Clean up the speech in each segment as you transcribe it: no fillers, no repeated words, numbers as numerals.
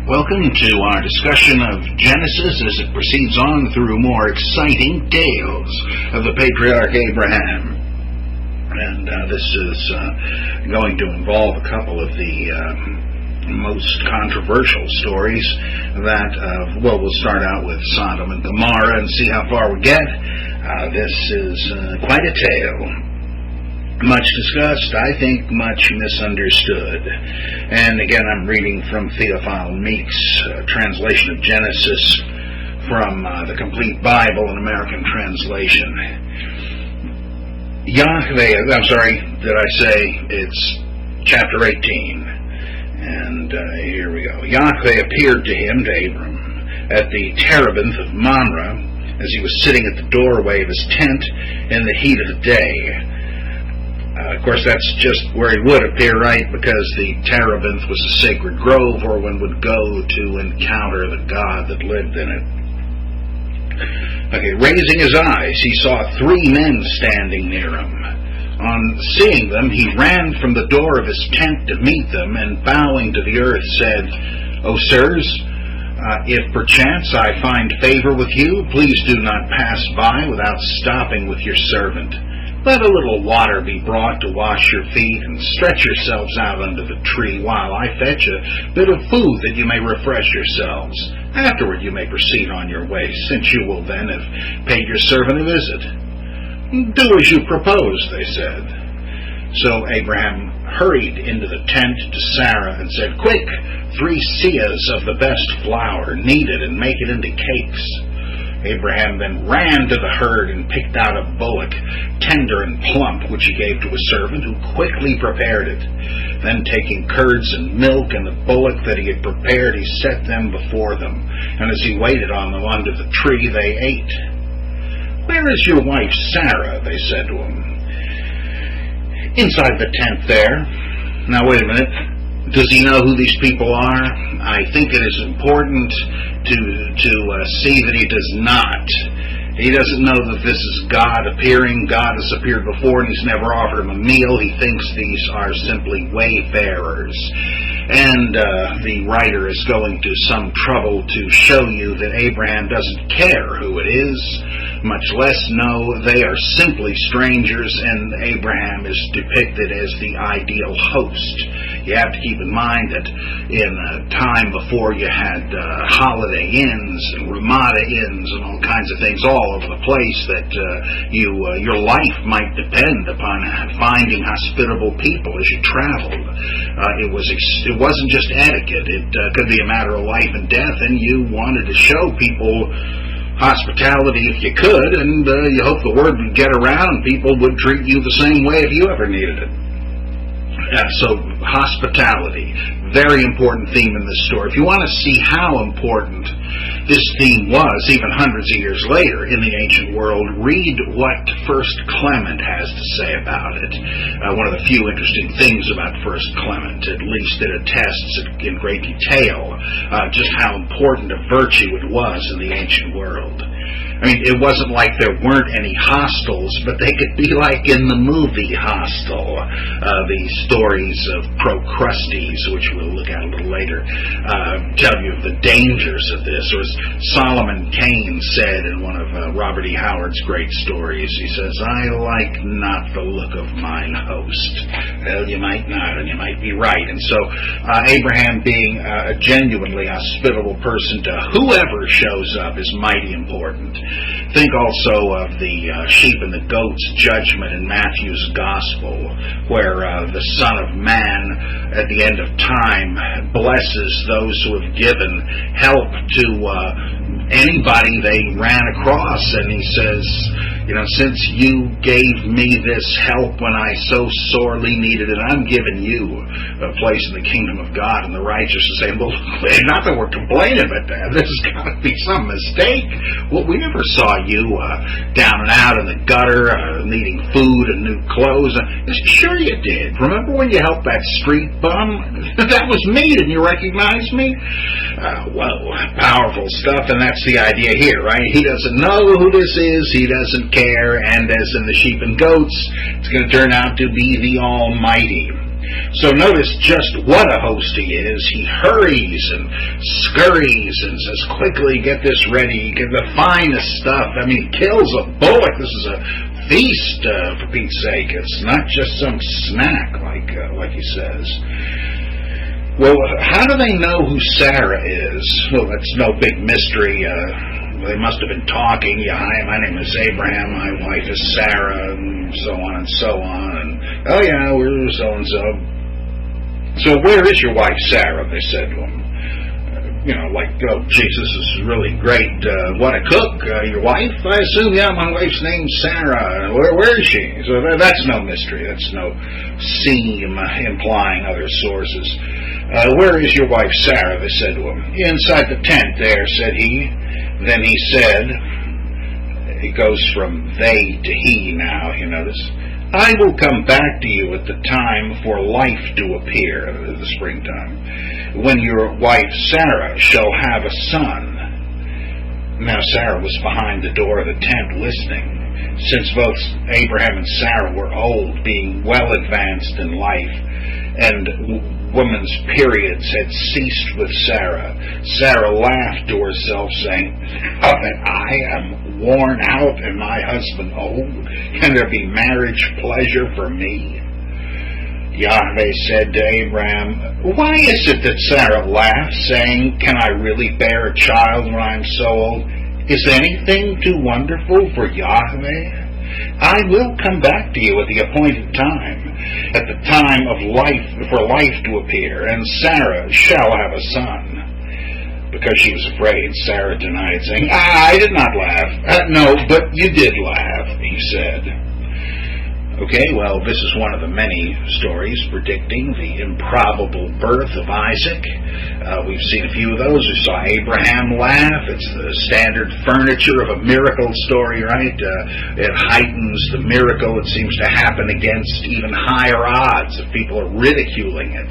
Welcome to our discussion of Genesis as it proceeds on through more exciting tales of the patriarch Abraham. And this is going to involve a couple of the most controversial stories that, we'll start out with Sodom and Gomorrah and see how far we get. This is quite a tale. Much discussed, I think much misunderstood. And again, I'm reading from Theophile Meek's translation of Genesis from the Complete Bible, an American translation. Did I say it's chapter 18? And here we go. Yahweh appeared to him, to Abram, at the terebinth of Mamre, as he was sitting at the doorway of his tent in the heat of the day. Of course, that's just where he would appear, right? Because the terebinth was a sacred grove where one would go to encounter the God that lived in it. Okay, raising his eyes, he saw 3 men standing near him. On seeing them, he ran from the door of his tent to meet them, and bowing to the earth said, "O sirs, if perchance I find favor with you, please do not pass by without stopping with your servant. Let a little water be brought to wash your feet, and stretch yourselves out under the tree while I fetch a bit of food that you may refresh yourselves. Afterward you may proceed on your way, since you will then have paid your servant a visit." "Do as you propose," they said. So Abraham hurried into the tent to Sarah and said, "Quick, 3 seahs of the best flour, knead it and make it into cakes." Abraham then ran to the herd and picked out a bullock, tender and plump, which he gave to his servant, who quickly prepared it. Then taking curds and milk and the bullock that he had prepared, he set them before them. And as he waited on them under the tree, they ate. "Where is your wife Sarah?" they said to him. "Inside the tent there." Now wait a minute. Does he know who these people are? I think it is important to see that he does not. He doesn't know that this is God appearing. God has appeared before and he's never offered him a meal. He thinks these are simply wayfarers. And the writer is going to some trouble to show you that Abraham doesn't care who it is, much less know they are simply strangers, and Abraham is depicted as the ideal host. You have to keep in mind that in a time before you had Holiday Inns and Ramada Inns and all kinds of things all over the place, that your life might depend upon finding hospitable people as you traveled. It wasn't just etiquette. It could be a matter of life and death, and you wanted to show people hospitality if you could, and you hope the word would get around and people would treat you the same way if you ever needed it. So hospitality, very important theme in this story. If you want to see how important this theme was, even hundreds of years later in the ancient world, read what First Clement has to say about it. One of the few interesting things about First Clement, at least it attests in great detail just how important a virtue it was in the ancient world. I mean, it wasn't like there weren't any hostels, but they could be like in the movie Hostel. The stories of Procrustes, which we'll look at a little later, tell you of the dangers of this. Or as Solomon Kane said in one of Robert E. Howard's great stories, he says, "I like not the look of mine host." Well, you might not, and you might be right. And so Abraham being a genuinely hospitable person to whoever shows up is mighty important. Think also of the sheep and the goats judgment in Matthew's Gospel, where the Son of Man at the end of time blesses those who have given help to anybody they ran across, and he says, since you gave me this help when I so sorely needed it, I'm giving you a place in the kingdom of God. And the righteous are saying, well, not that we're complaining, but this has got to be some mistake. Well, we never saw you down and out in the gutter, needing food and new clothes. Sure you did. Remember when you helped that street bum? That was me. Didn't you recognize me? Well, powerful stuff, and that's the idea here, right? He doesn't know who this is. He doesn't care, and as in the sheep and goats, it's going to turn out to be the Almighty. So notice just what a host he is. He hurries and scurries and says, quickly, get this ready, get the finest stuff. I mean, kills a bullock. This is a feast, for Pete's sake. It's not just some snack, like he says. Well, how do they know who Sarah is? Well, that's no big mystery. They must have been talking. Yeah, hi, my name is Abraham. My wife is Sarah, and so on and so on. And, oh, yeah, we're so-and-so. So where is your wife, Sarah? They said to him. Oh, Jesus is really great. What a cook. Your wife? I assume, yeah, my wife's name's Sarah. Where is she? So that's no mystery. That's no seam implying other sources. Where is your wife, Sarah? They said to him. Inside the tent there, said he. Then he said, it goes from they to he now, you notice. I will come back to you at the time for life to appear, the springtime, when your wife Sarah shall have a son. Now Sarah was behind the door of the tent listening, since both Abraham and Sarah were old, being well advanced in life, and woman's periods had ceased with Sarah. Sarah laughed to herself, saying, "Oh, that I am worn out and my husband old. Can there be marriage pleasure for me?" Yahweh said to Abraham, "Why is it that Sarah laughed, saying, 'Can I really bear a child when I am so old?' Is anything too wonderful for Yahweh? I will come back to you at the appointed time, at the time of life, for life to appear, and Sarah shall have a son." Because she was afraid, Sarah denied, saying, "I did not laugh." "No, but you did laugh," he said. Okay, well, this is one of the many stories predicting the improbable birth of Isaac. We've seen a few of those. We saw Abraham laugh. It's the standard furniture of a miracle story, right? It heightens the miracle. It seems to happen against even higher odds if people are ridiculing it.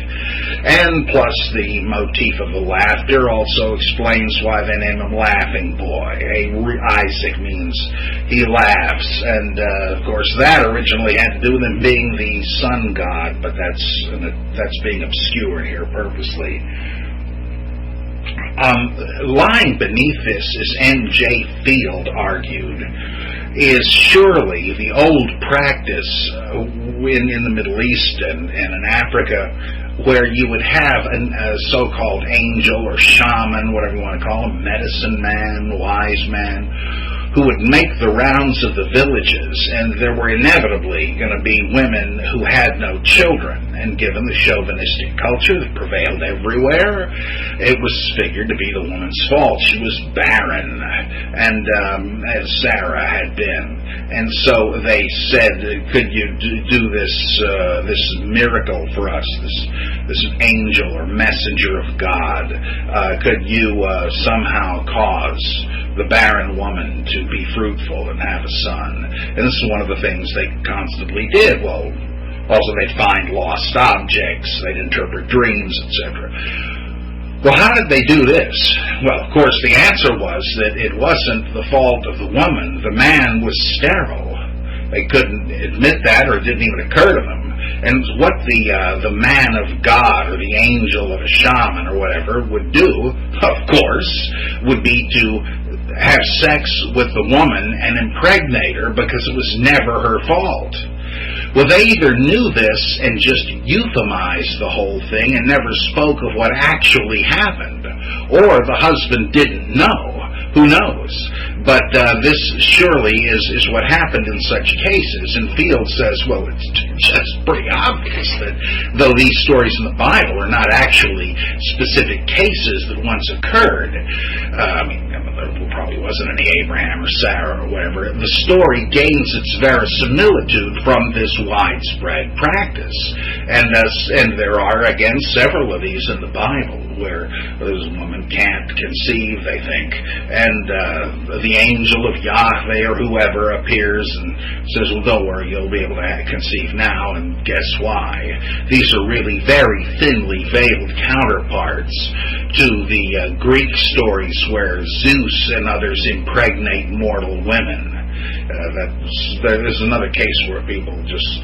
And plus the motif of the laughter also explains why they name him Laughing Boy. Isaac means he laughs. And, of course, that originally had to do with him being the sun god, but that's being obscure here purposely. Lying beneath this, as N.J. Field argued, is surely the old practice in the Middle East and in Africa, where you would have a so-called angel or shaman, whatever you want to call him, medicine man, wise man, who would make the rounds of the villages, and there were inevitably going to be women who had no children. And given the chauvinistic culture that prevailed everywhere, it was figured to be the woman's fault. She was barren, and as Sarah had been. And so they said, "Could you do this miracle for us, this angel or messenger of God? Could you somehow cause the barren woman to be fruitful and have a son?" And this is one of the things they constantly did. Well, also they'd find lost objects, they'd interpret dreams, etc. Well, how did they do this? Well, of course, the answer was that it wasn't the fault of the woman. The man was sterile. They couldn't admit that, or it didn't even occur to them. And what the man of God or the angel of a shaman or whatever would do, of course, would be to have sex with the woman and impregnate her, because it was never her fault. Well, they either knew this and just euphemized the whole thing and never spoke of what actually happened, or the husband didn't know. Who knows? But this surely is what happened in such cases. And Field says, well, it's just pretty obvious that though these stories in the Bible are not actually specific cases that once occurred, there probably wasn't any Abraham or Sarah or whatever, the story gains its verisimilitude from this widespread practice. And there are, again, several of these in the Bible where this woman can't conceive, they think, and the angel of Yahweh or whoever appears and says, well, don't worry, you'll be able to conceive now, and guess why? These are really very thinly veiled counterparts to the Greek stories where Zeus and others impregnate mortal women. There's another case where people just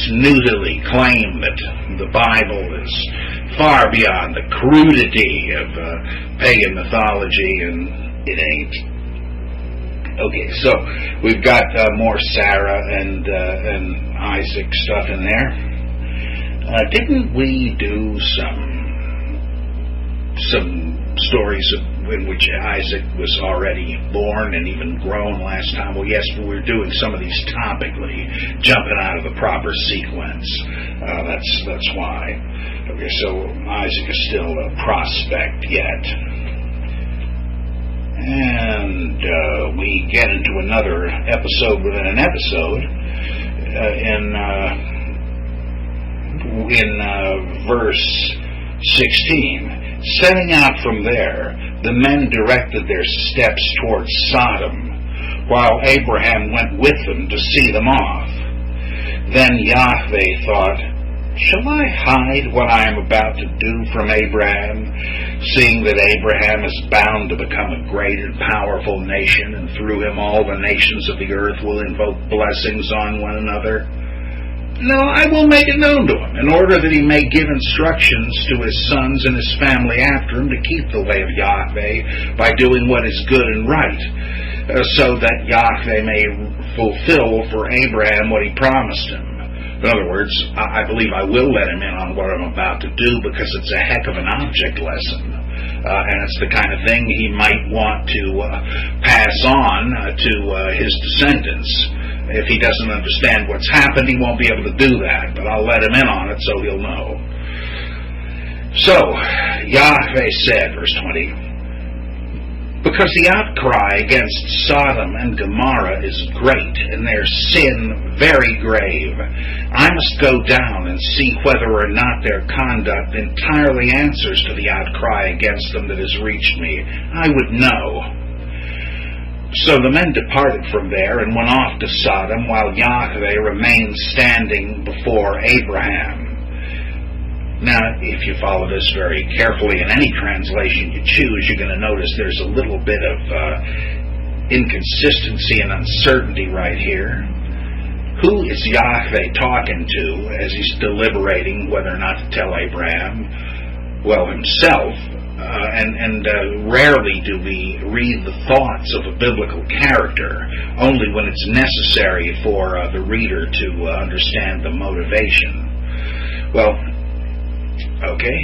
snootily claim that the Bible is far beyond the crudity of pagan mythology, and it ain't. Okay, so we've got more Sarah and Isaac stuff in there. Didn't we do some stories in which Isaac was already born and even grown last time? Well, yes, but we're doing some of these topically, jumping out of the proper sequence. That's why. Okay, so Isaac is still a prospect yet. And we get into another episode within an episode in verse 16. Setting out from there, the men directed their steps towards Sodom, while Abraham went with them to see them off. Then Yahweh thought, shall I hide what I am about to do from Abraham, seeing that Abraham is bound to become a great and powerful nation, and through him all the nations of the earth will invoke blessings on one another? No, I will make it known to him, in order that he may give instructions to his sons and his family after him to keep the way of Yahweh by doing what is good and right, so that Yahweh may fulfill for Abraham what he promised him. In other words, I believe I will let him in on what I'm about to do, because it's a heck of an object lesson. And it's the kind of thing he might want to pass on to his descendants. If he doesn't understand what's happened, he won't be able to do that, but I'll let him in on it so he'll know. So, Yahweh said, verse 20, because the outcry against Sodom and Gomorrah is great, and their sin very grave, I must go down and see whether or not their conduct entirely answers to the outcry against them that has reached me. I would know. So the men departed from there and went off to Sodom, while Yahweh remained standing before Abraham. Now, if you follow this very carefully in any translation you choose, you're going to notice there's a little bit of inconsistency and uncertainty right here. Who is Yahweh talking to as he's deliberating whether or not to tell Abraham? Well, himself. Rarely do we read the thoughts of a biblical character, only when it's necessary for the reader to understand the motivation. Well, okay,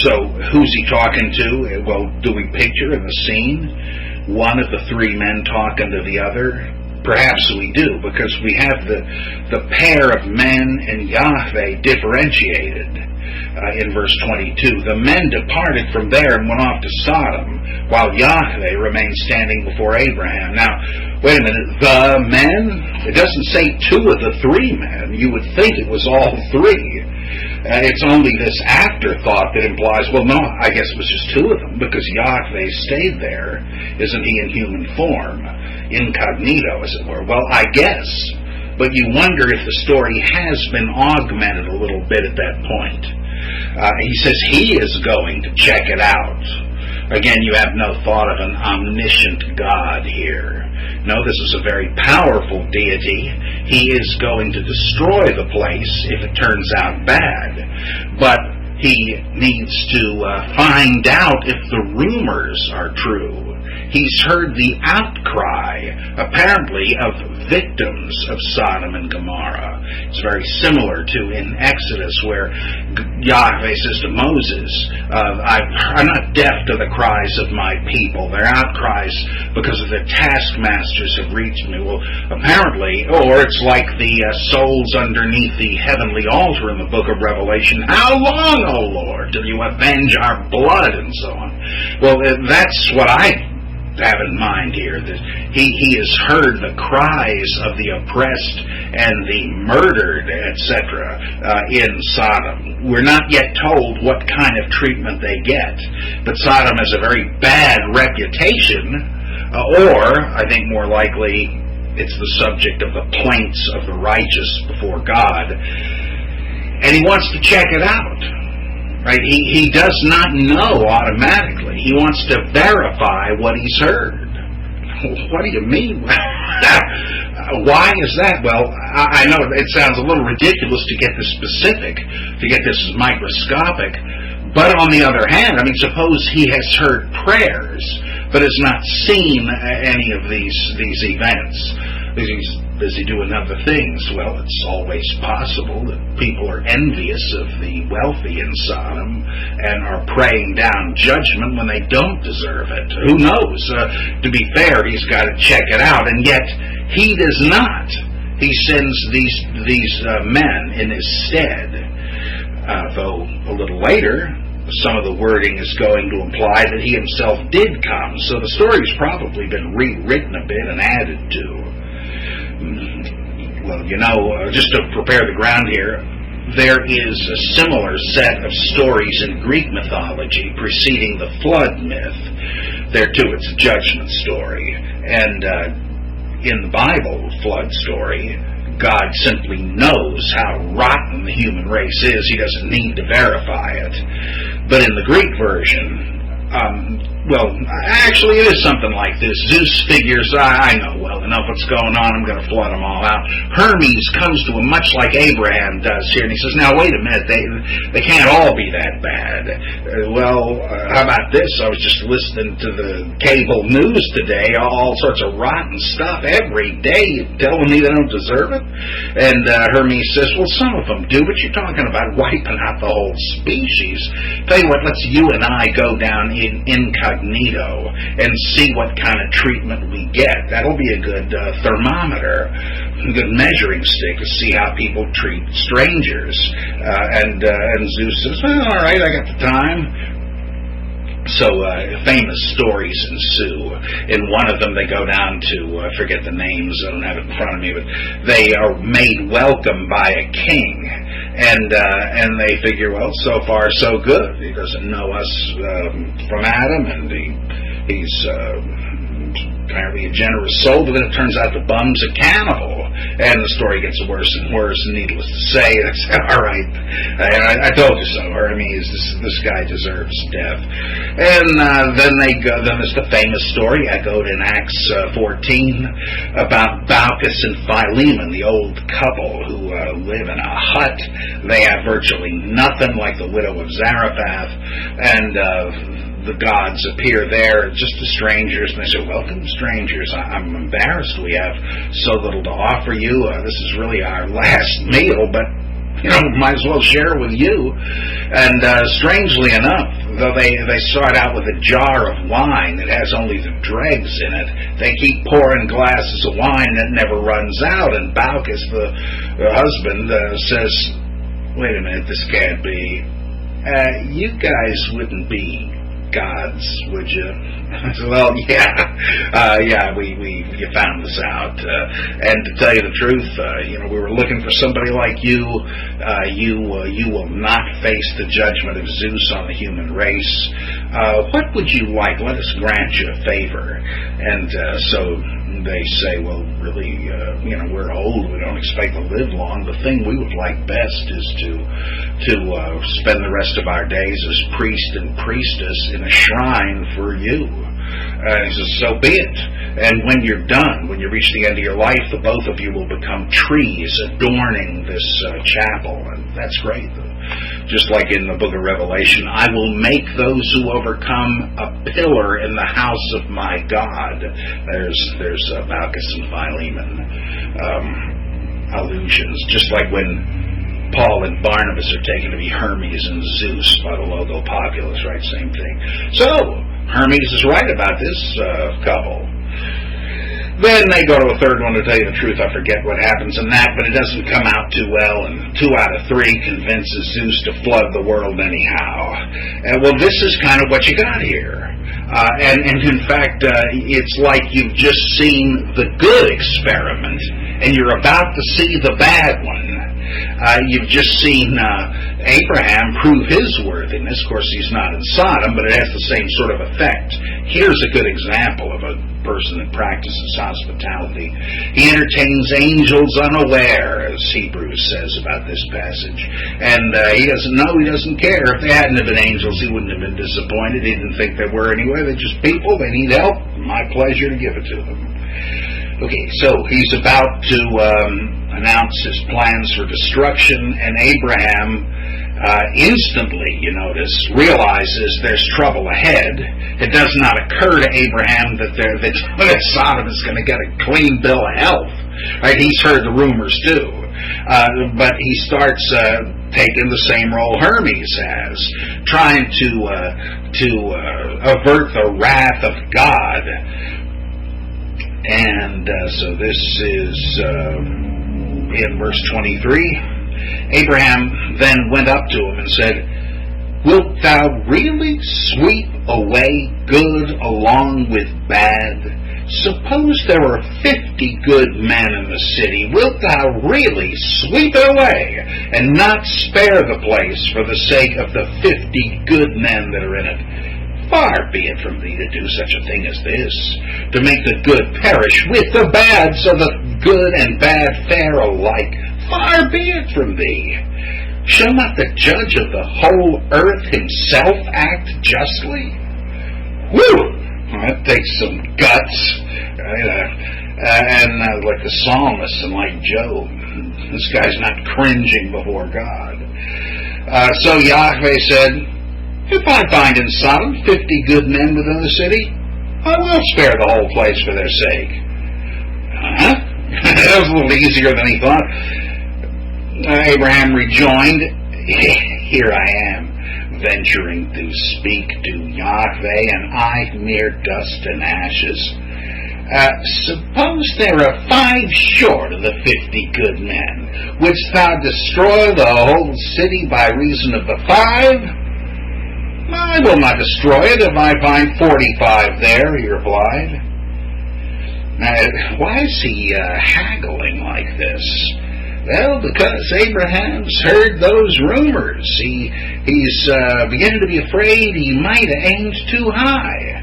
so who's he talking to? Well, do we picture in the scene one of the three men talking to the other? Perhaps we do, because we have the pair of men and Yahweh differentiated. In verse 22, the men departed from there and went off to Sodom, while Yahweh remained standing before Abraham. Now, wait a minute, the men? It doesn't say two of the three men. You would think it was all three. It's only this afterthought that implies, well, no, I guess it was just two of them, because Yahweh stayed there. Isn't he in human form? Incognito, as it were. Well, I guess. But you wonder if the story has been augmented a little bit at that point. He says he is going to check it out. Again, you have no thought of an omniscient God here. No, this is a very powerful deity. He is going to destroy the place if it turns out bad. But he needs to find out if the rumors are true. He's heard the outcry, apparently, of victims of Sodom and Gomorrah. It's very similar to in Exodus, where Yahweh says to Moses, I'm not deaf to the cries of my people. Their outcries because of their taskmasters have reached me. Well, apparently, or it's like the souls underneath the heavenly altar in the book of Revelation. How long, O Lord, till you avenge our blood, and so on. Well, that's what I have in mind here, that he has heard the cries of the oppressed and the murdered, etc., in Sodom. We're not yet told what kind of treatment they get, but Sodom has a very bad reputation, or, I think more likely, it's the subject of the plaints of the righteous before God, and he wants to check it out. Right? He does not know automatically. He wants to verify what he's heard. What do you mean? Why is that? Well, I know it sounds a little ridiculous to get this specific, to get this microscopic, but on the other hand, I mean, suppose he has heard prayers, but has not seen any of these events. He's busy doing other things. Well, it's always possible that people are envious of the wealthy in Sodom and are praying down judgment when they don't deserve it. Who knows? To be fair, he's got to check it out, and yet he does not. He sends these men in his stead, though a little later, some of the wording is going to imply that he himself did come. So the story's probably been rewritten a bit and added to. Well, just to prepare the ground here, there is a similar set of stories in Greek mythology preceding the flood myth. There, too, it's a judgment story. And in the Bible flood story, God simply knows how rotten the human race is. He doesn't need to verify it. But in the Greek version, actually it is something like this. Zeus figures, I know well enough what's going on, I'm going to flood them all out. Hermes comes to him much like Abraham does here, and he says, now wait a minute, they can't all be that bad. How about this? I was just listening to the cable news today, all sorts of rotten stuff every day, telling me they don't deserve it. And Hermes says, well, some of them do, but you're talking about wiping out the whole species. Tell you what, let's you and I go down in incognito and see what kind of treatment we get. That'll be a good thermometer, a good measuring stick to see how people treat strangers. And Zeus says, well, all right, I got the time. So famous stories ensue. In one of them, they go down to, I forget the names, I don't have it in front of me, but they are made welcome by a king. And they figure, well, so far so good. He doesn't know us from Adam, and he's apparently a generous soul, but then it turns out the bum's a cannibal. And the story gets worse and worse, and needless to say, that's all right. I told you so, Hermes. This guy deserves death. And then there's the famous story echoed in Acts 14 about Baucis and Philemon, the old couple who live in a hut. They have virtually nothing, like the widow of Zarephath, and the gods appear there just as strangers, and they say, welcome, strangers. I'm embarrassed we have so little to offer you. This is really our last meal, but might as well share with you. And strangely enough, though they start out with a jar of wine that has only the dregs in it, they keep pouring glasses of wine and it never runs out. And Baucis, the husband, says, wait a minute, this can't be. You guys wouldn't be gods, would you? Well, you found this out. And to tell you the truth, we were looking for somebody like you. You will not face the judgment of Zeus on the human race. What would you like? Let us grant you a favor. And so they say, well, really, we're old. We don't expect to live long. The thing we would like best is to spend the rest of our days as priest and priestess in a shrine for you. He says, so be it. And when you're done, when you reach the end of your life, the both of you will become trees adorning this chapel. And that's great. Just like in the book of Revelation, I will make those who overcome a pillar in the house of my God. There's Baucis and Philemon allusions. Just like when Paul and Barnabas are taken to be Hermes and Zeus by the local populace, right? Same thing. So, Hermes is right about this couple. Then they go to a third one. To tell you the truth, I forget what happens in that, but it doesn't come out too well, and 2 out of 3 convinces Zeus to flood the world anyhow. Well, this is kind of what you got here. And in fact, it's like you've just seen the good experiment, and you're about to see the bad one. You've just seen Abraham prove his worthiness. Of course, he's not in Sodom, but it has the same sort of effect. Here's a good example of a person that practices hospitality. He entertains angels unaware, as Hebrews says about this passage. And he doesn't know, he doesn't care. If they hadn't have been angels, he wouldn't have been disappointed. He didn't think they were anyway. They're just people. They need help. My pleasure to give it to them. Okay, so he's about to announce his plans for destruction, and Abraham instantly, you notice, realizes there's trouble ahead. It does not occur to Abraham that Sodom is going to get a clean bill of health. Right? He's heard the rumors too, but he starts taking the same role Hermes has, trying to avert the wrath of God. And so this is in verse 23. Abraham then went up to him and said, "Wilt thou really sweep away good along with bad? Suppose there were 50 good men in the city. Wilt thou really sweep it away and not spare the place for the sake of the 50 good men that are in it? Far be it from thee to do such a thing as this, to make the good perish with the bad, so that good and bad fare alike. Far be it from thee. Shall not the judge of the whole earth himself act justly?" Whew! That takes some guts. And like the psalmist and like Job, this guy's not cringing before God. So Yahweh said, "If I find in Sodom 50 good men within the city, I will spare the whole place for their sake." That was a little easier than he thought. Abraham rejoined, "Here I am, venturing to speak to Yahweh, and I mere dust and ashes. Suppose there are 5 short of the 50 good men. Wouldst thou destroy the whole city by reason of the 5? I will not destroy it if I find 45 there," he replied. Why is he haggling like this? Well, because Abraham's heard those rumors. He's beginning to be afraid he might have aimed too high.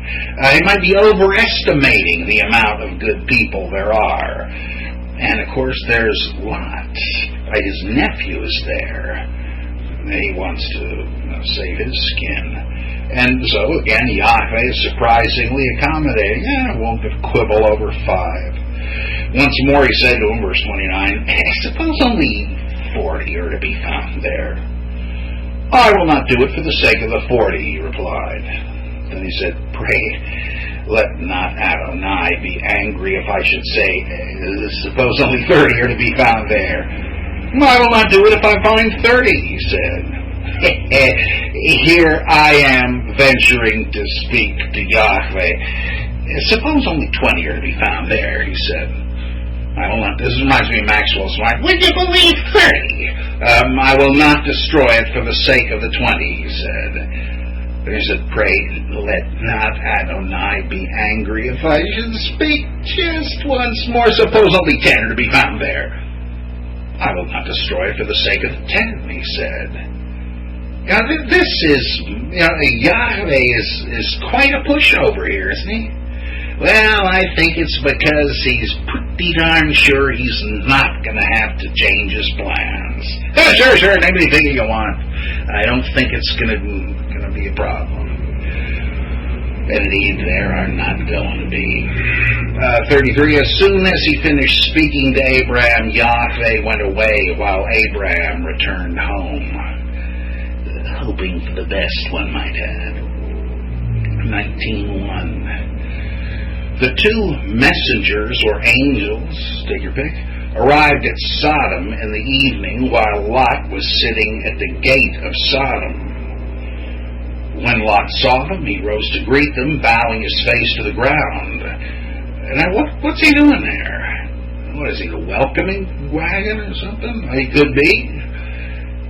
He might be overestimating the amount of good people there are. And, of course, there's Lot. Right? His nephew is there. He wants to save his skin. And so, again, Yahweh is surprisingly accommodating. Won't quibble over 5. Once more he said to him, verse 29, "Suppose only 40 are to be found there." "I will not do it for the sake of the 40, he replied. Then he said, "Pray, let not Adonai be angry if I should say, suppose only 30 are to be found there." "I will not do it if I find 30, he said. "Here I am venturing to speak to Yahweh. Suppose only 20 are to be found there, he said. "I will not." This reminds me of Maxwell's line. "Would you believe 30? I will not destroy it for the sake of the 20, he said. Then he said, "Pray, let not Adonai be angry if I should speak just once more. Suppose only 10 are to be found there." "I will not destroy it for the sake of the 10, he said. Now, this is, Yahweh is quite a pushover here, isn't he? Well, I think it's because he's pretty darn sure he's not going to have to change his plans. Sure, name anything you want. I don't think it's going to be a problem. And indeed, there are not going to be. 33, as soon as he finished speaking to Abraham, Yahweh went away while Abraham returned home. Hoping for the best, one might add. 19:1. The 2 messengers, or angels, take your pick, arrived at Sodom in the evening while Lot was sitting at the gate of Sodom. When Lot saw them, he rose to greet them, bowing his face to the ground. Now, what's he doing there? What is he, a welcoming wagon or something? He could be.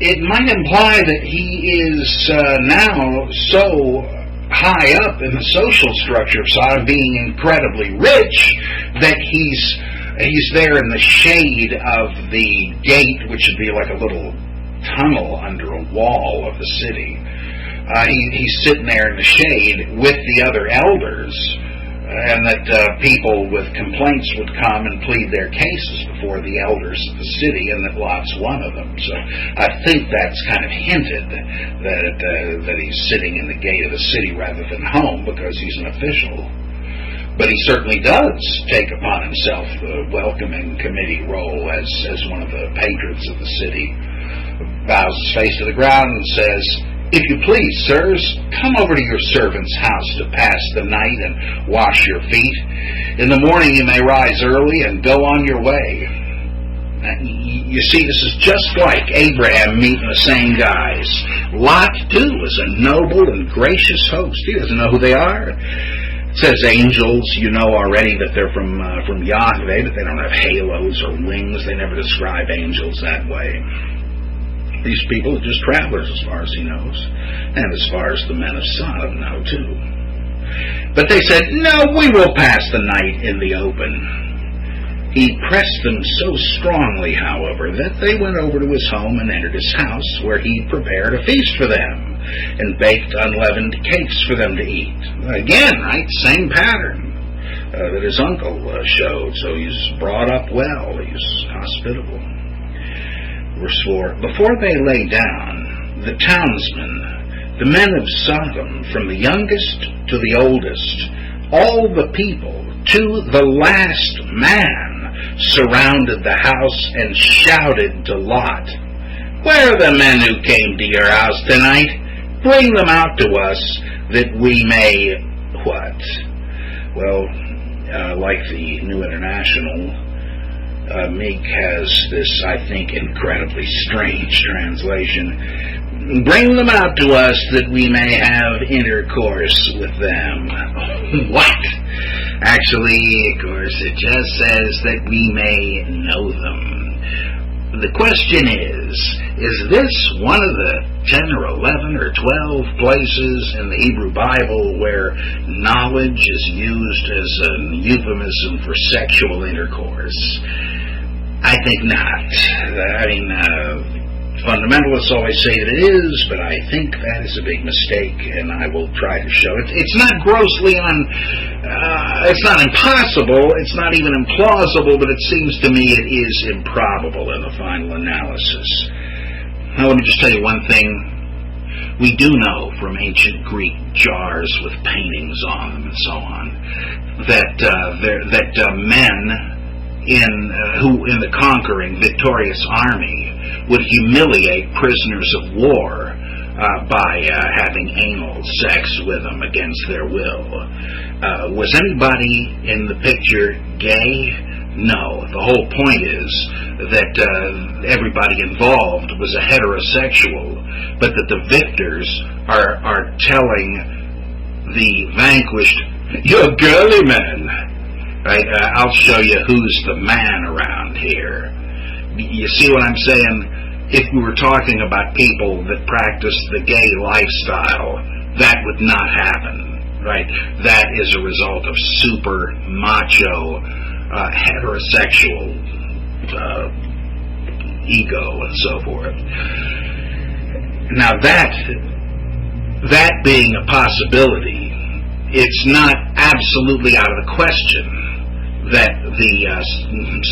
It might imply that he is now so high up in the social structure of Sodom, being incredibly rich, that he's there in the shade of the gate, which would be like a little tunnel under a wall of the city. He's sitting there in the shade with the other elders, and that people with complaints would come and plead their cases before the elders of the city, and that Lot's one of them. So I think that's kind of hinted that he's sitting in the gate of the city rather than home, because he's an official. But he certainly does take upon himself the welcoming committee role as one of the patrons of the city, bows his face to the ground and says, "If you please, sirs, come over to your servant's house to pass the night and wash your feet. In the morning you may rise early and go on your way." You see, this is just like Abraham meeting the same guys. Lot, too, is a noble and gracious host. He doesn't know who they are. It says angels, you know already that they're from Yahweh, but they don't have halos or wings. They never describe angels that way. These people are just travelers as far as he knows, and as far as the men of Sodom know, too. But they said, "No, we will pass the night in the open." He pressed them so strongly, however, that they went over to his home and entered his house, where he prepared a feast for them and baked unleavened cakes for them to eat. Again, right, same pattern that his uncle showed. So he's brought up well, he's hospitable. Verse 4, before they lay down, the townsmen, the men of Sodom, from the youngest to the oldest, all the people, to the last man, surrounded the house and shouted to Lot, "Where are the men who came to your house tonight? Bring them out to us, that we may..." What? Well, like the New International, Meek has this, I think, incredibly strange translation. "Bring them out to us, that we may have intercourse with them." What? Actually, of course, it just says that we may know them. The question is this one of the 10 or 11 or 12 places in the Hebrew Bible where knowledge is used as a euphemism for sexual intercourse? I think not. I mean, fundamentalists always say that it is, but I think that is a big mistake, and I will try to show it. It's not grossly it's not impossible, it's not even implausible, but it seems to me it is improbable in the final analysis. Now, let me just tell you one thing. We do know from ancient Greek jars with paintings on them and so on that men in the conquering, victorious army would humiliate prisoners of war by having anal sex with them against their will. Was anybody in the picture gay? No. The whole point is that everybody involved was a heterosexual, but that the victors are telling the vanquished, "You're girly men." Right? I'll show you who's the man around here. You see what I'm saying? If we were talking about people that practice the gay lifestyle, that would not happen, right? That is a result of super macho, heterosexual ego and so forth. Now that being a possibility, it's not absolutely out of the question that the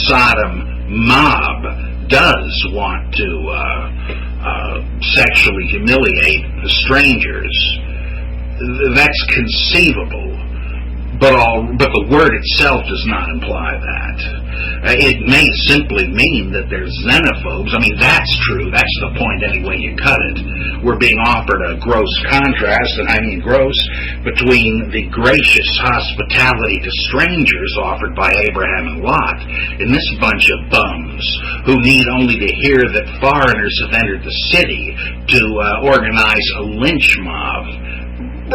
Sodom mob does want to sexually humiliate the strangers. That's conceivable, but the word itself does not imply that. It may simply mean that they're xenophobes. I mean, that's true. That's the point any way you cut it. We're being offered a gross contrast, and I mean gross, between the gracious hospitality to strangers offered by Abraham and Lot and this bunch of bums who need only to hear that foreigners have entered the city to organize a lynch mob.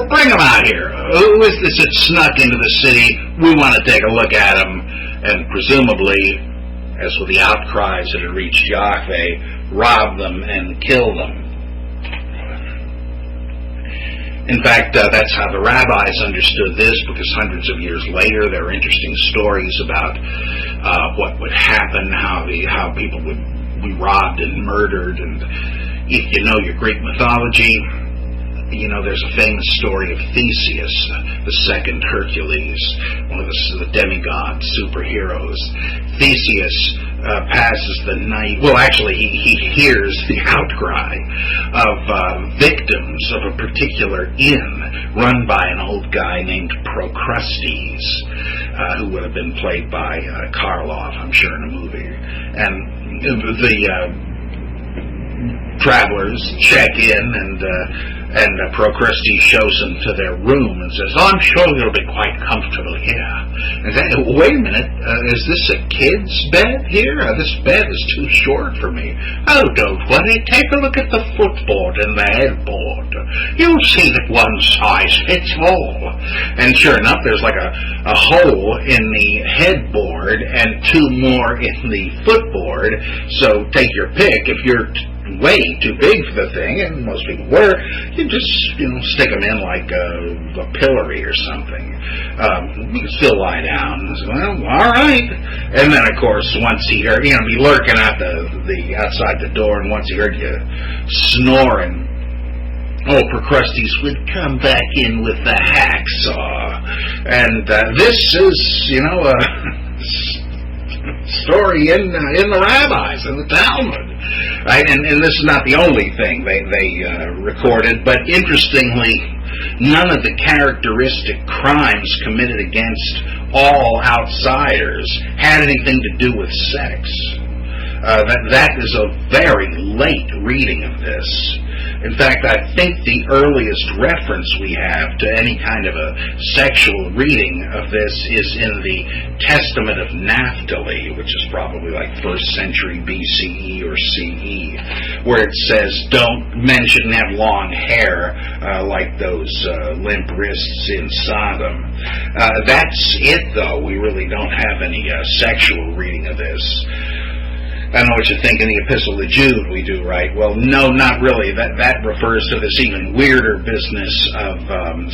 Bring them out here. Who is this that snuck into the city? We want to take a look at them. And presumably, as with the outcries that had reached Yahweh, rob them and kill them. In fact, that's how the rabbis understood this, because hundreds of years later there are interesting stories about what would happen, how people would be robbed and murdered. And if you know your Greek mythology, you know, there's a famous story of Theseus, the second Hercules, one of the demigod superheroes. Theseus passes the night. Well, actually, he hears the outcry of victims of a particular inn run by an old guy named Procrustes, who would have been played by Karloff, I'm sure, in a movie. And the travelers check in, and Procrustes shows them to their room and says, "Oh, I'm sure you'll be quite comfortable here." And then, wait a minute, is this a kid's bed here? This bed is too short for me. Oh, don't worry, take a look at the footboard and the headboard. You'll see that one size fits all. And sure enough, there's like a hole in the headboard and two more in the footboard. So take your pick. If you're way too big for the thing, and most people were, you just, stick them in like a pillory or something. You can still lie down. So, well, all right. And then, of course, once he heard, be lurking at the outside the door, and once he heard you snoring, Procrustes would come back in with the hacksaw. And this is, story in the rabbis and the Talmud, right? And this is not the only thing they recorded, but interestingly, none of the characteristic crimes committed against all outsiders had anything to do with sex. That is a very late reading of this. In fact, I think the earliest reference we have to any kind of a sexual reading of this is in the Testament of Naphtali, which is probably like 1st century BCE or CE, where it says, don't mention have long hair like those limp wrists in Sodom. That's it, though. We really don't have any sexual reading of this. I know what you think in the Epistle to Jude we do, right? Well, no, not really. That refers to this even weirder business of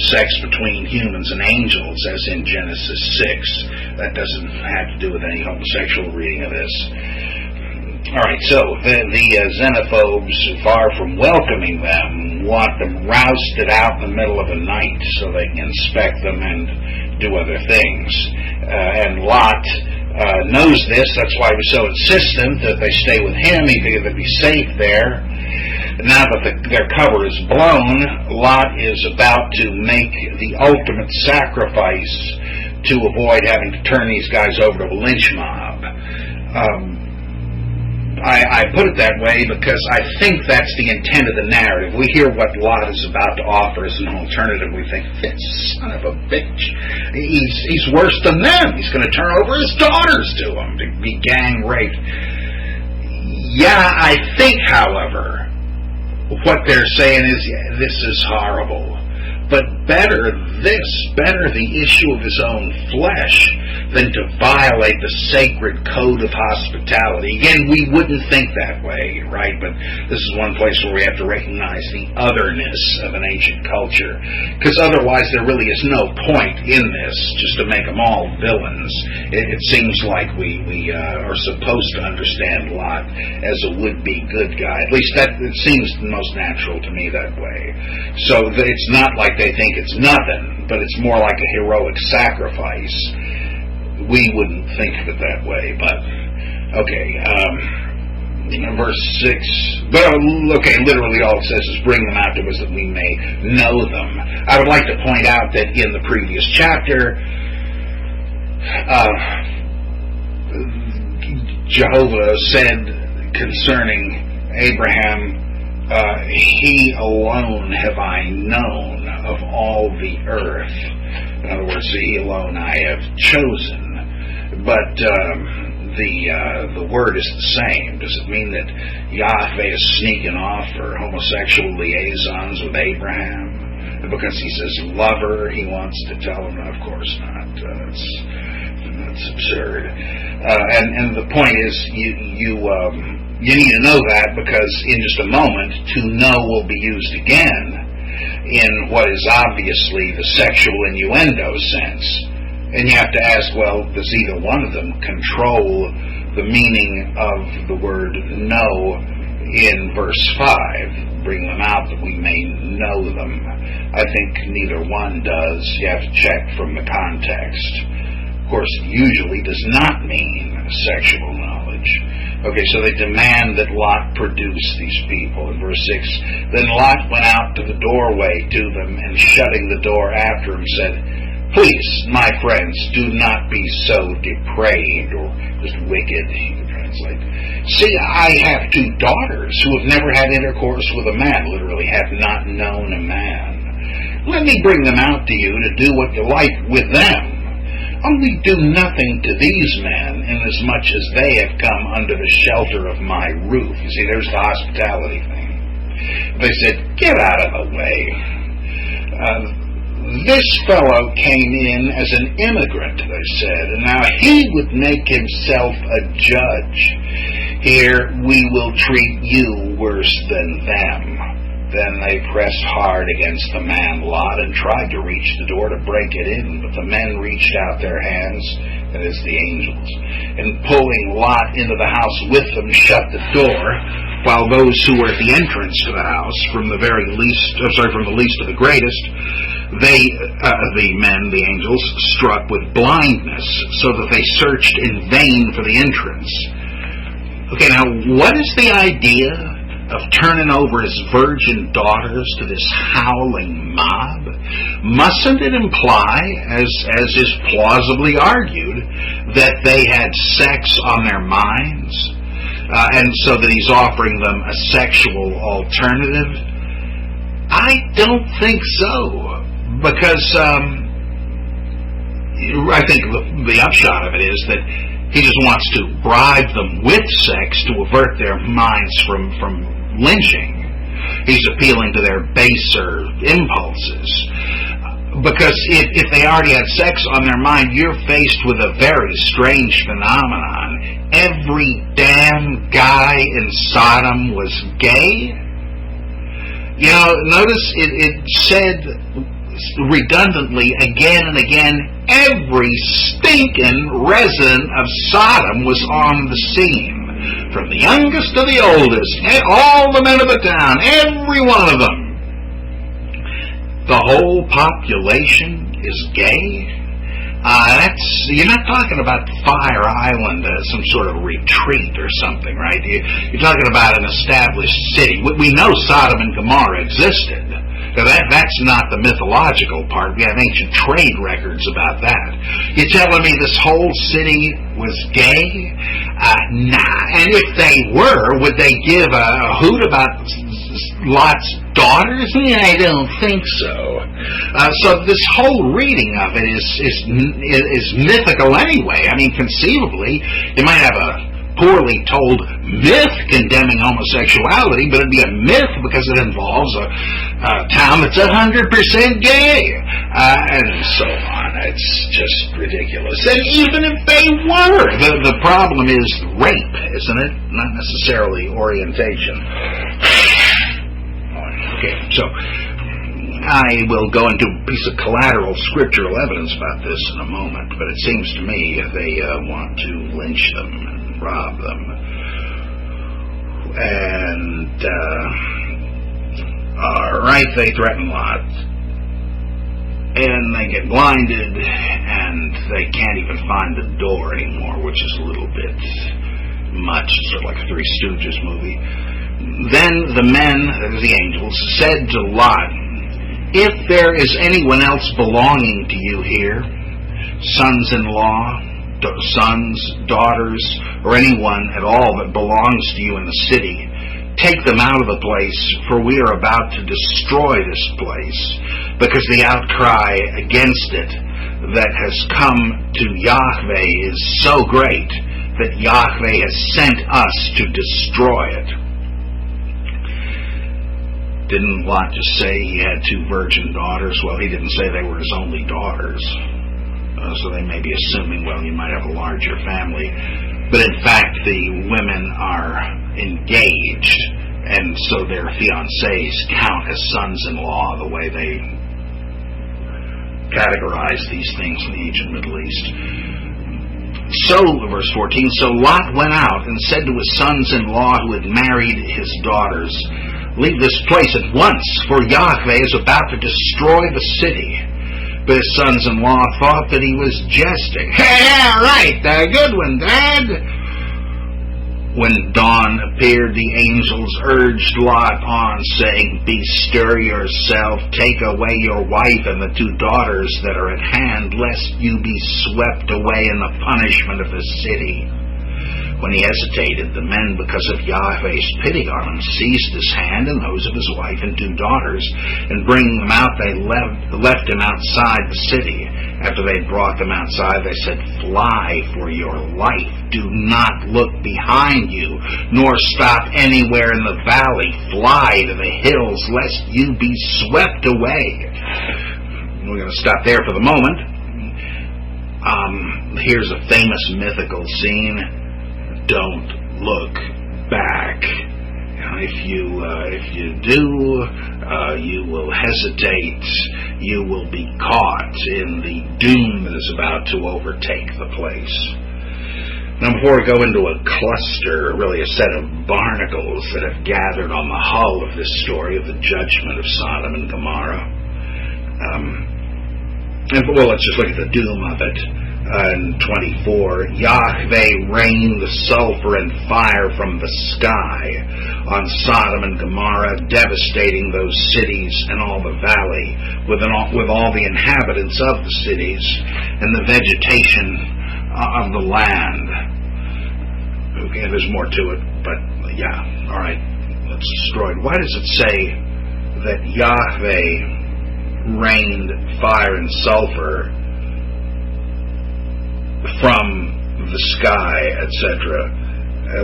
sex between humans and angels, as in Genesis 6. That doesn't have to do with any homosexual reading of this. All right, so the xenophobes, far from welcoming them, want them rousted out in the middle of the night so they can inspect them and do other things. And Lot knows this. That's why he was so insistent that they stay with him. He figured they'd be safe there. Now that their cover is blown, Lot is about to make the ultimate sacrifice to avoid having to turn these guys over to a lynch mob. I put it that way because I think that's the intent of the narrative. We hear what Lot is about to offer as an alternative. We think, this son of a bitch, he's worse than them. He's going to turn over his daughters to him to be gang raped. Yeah, I think, however, what they're saying is, this is horrible. But better the issue of his own flesh than to violate the sacred code of hospitality. Again, we wouldn't think that way, right? But this is one place where we have to recognize the otherness of an ancient culture. Because otherwise there really is no point in this, just to make them all villains. It seems like we are supposed to understand Lot as a would-be good guy. At least it seems most natural to me that way. So it's not like they think it's nothing, but it's more like a heroic sacrifice. We wouldn't think of it that way, but okay. Verse 6. Well, okay, literally all it says is bring them out to us that we may know them. I would like to point out that in the previous chapter, Jehovah said concerning Abraham, he alone have I known of all the earth. In other words, he alone I have chosen. But the word is the same. Does it mean that Yahweh is sneaking off for homosexual liaisons with Abraham? Because he says lover, he wants to tell him? Of course not. That's absurd. And the point is, you need to know that, because in just a moment, to know will be used again in what is obviously the sexual innuendo sense. And you have to ask, well, does either one of them control the meaning of the word know in verse 5? Bring them out that we may know them. I think neither one does. You have to check from the context. Of course, usually does not mean sexual knowledge. Okay, so they demand that Lot produce these people. In verse 6, then Lot went out to the doorway to them, and shutting the door after him said, please, my friends, do not be so depraved, or just wicked, you can translate. See, I have 2 daughters who have never had intercourse with a man, literally have not known a man. Let me bring them out to you to do what you like with them. Only do nothing to these men, inasmuch as they have come under the shelter of my roof. You see, there's the hospitality thing. They said, get out of the way. This fellow came in as an immigrant, they said, and now he would make himself a judge. Here we will treat you worse than them. Then they pressed hard against the man Lot and tried to reach the door to break it in, but the men reached out their hands, that is the angels, and pulling Lot into the house with them, shut the door, while those who were at the entrance to the house, from the least to the greatest, the men, the angels, struck with blindness, so that they searched in vain for the entrance. Okay, now, what is the idea of turning over his virgin daughters to this howling mob? Mustn't it imply, as is plausibly argued, that they had sex on their minds, and so that he's offering them a sexual alternative? I don't think so, because I think the upshot of it is that he just wants to bribe them with sex to avert their minds from lynching. He's appealing to their baser impulses. Because if they already had sex on their mind, you're faced with a very strange phenomenon. Every damn guy in Sodom was gay. You know, notice it said redundantly again and again, every stinking resident of Sodom was on the scene. From the youngest to the oldest, all the men of the town, every one of them. The whole population is gay? You're not talking about Fire Island as some sort of retreat or something, right? You're talking about an established city. We know Sodom and Gomorrah existed. Now that's not the mythological part. We have ancient trade records about that. You're telling me this whole city was gay? Nah. And if they were, would they give a hoot about Lot's daughters? I don't think so. So this whole reading of it is mythical anyway. I mean, conceivably, you might have a poorly told myth condemning homosexuality, but it'd be a myth because it involves a town that's 100% gay, and so on. It's just ridiculous. And even if they were, the problem is rape, isn't it? Not necessarily orientation. Okay, so I will go into a piece of collateral scriptural evidence about this in a moment, but it seems to me they want to lynch them and rob them. And, alright, they threaten Lot. And they get blinded, and they can't even find the door anymore, which is a little bit much, sort of like a Three Stooges movie. Then the men, the angels, said to Lot, if there is anyone else belonging to you here, sons-in-law, sons, daughters, or anyone at all that belongs to you in the city, take them out of the place, for we are about to destroy this place, because the outcry against it that has come to Yahweh is so great that Yahweh has sent us to destroy it. Didn't Lot just say he had 2 virgin daughters? Well, he didn't say they were his only daughters. So they may be assuming, well, you might have a larger family. But in fact, the women are engaged, and so their fiancés count as sons-in-law, the way they categorize these things in the ancient Middle East. So, verse 14, so Lot went out and said to his sons-in-law who had married his daughters, leave this place at once, for Yahweh is about to destroy the city. But his sons-in-law thought that he was jesting. Yeah, right, good one, Dad. When dawn appeared, the angels urged Lot on, saying, Bestir yourself, take away your wife and the 2 daughters that are at hand, lest you be swept away in the punishment of the city. When he hesitated, the men, because of Yahweh's pity on him, seized his hand and those of his wife and 2 daughters, and bringing them out, they left him outside the city. After they had brought them outside, they said, Fly for your life. Do not look behind you, nor stop anywhere in the valley. Fly to the hills, lest you be swept away. We're going to stop there for the moment. Here's a famous mythical scene. Don't look back. If you do, you will hesitate. You will be caught in the doom that is about to overtake the place. Now, before we go into a cluster, really a set of barnacles that have gathered on the hull of this story of the judgment of Sodom and Gomorrah, let's just look at the doom of it. In 24, Yahweh rained the sulfur and fire from the sky on Sodom and Gomorrah, devastating those cities and all the valley, with all the inhabitants of the cities and the vegetation of the land. Okay, there's more to it, but yeah, all right, let's destroy it. Why does it say that Yahweh rained fire and sulfur from the sky, etc.?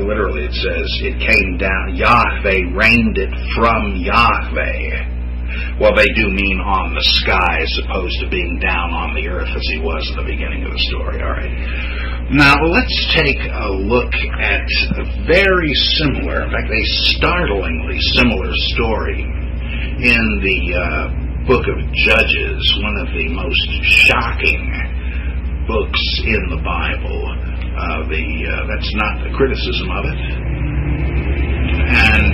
Literally it says it came down. Yahweh rained it from Yahweh. Well, they do mean on the sky as opposed to being down on the earth as he was in the beginning of the story. All right. Now, let's take a look at a very similar, in fact, a startlingly similar story in the book of Judges, one of the most shocking books in the Bible. That's not the criticism of it. And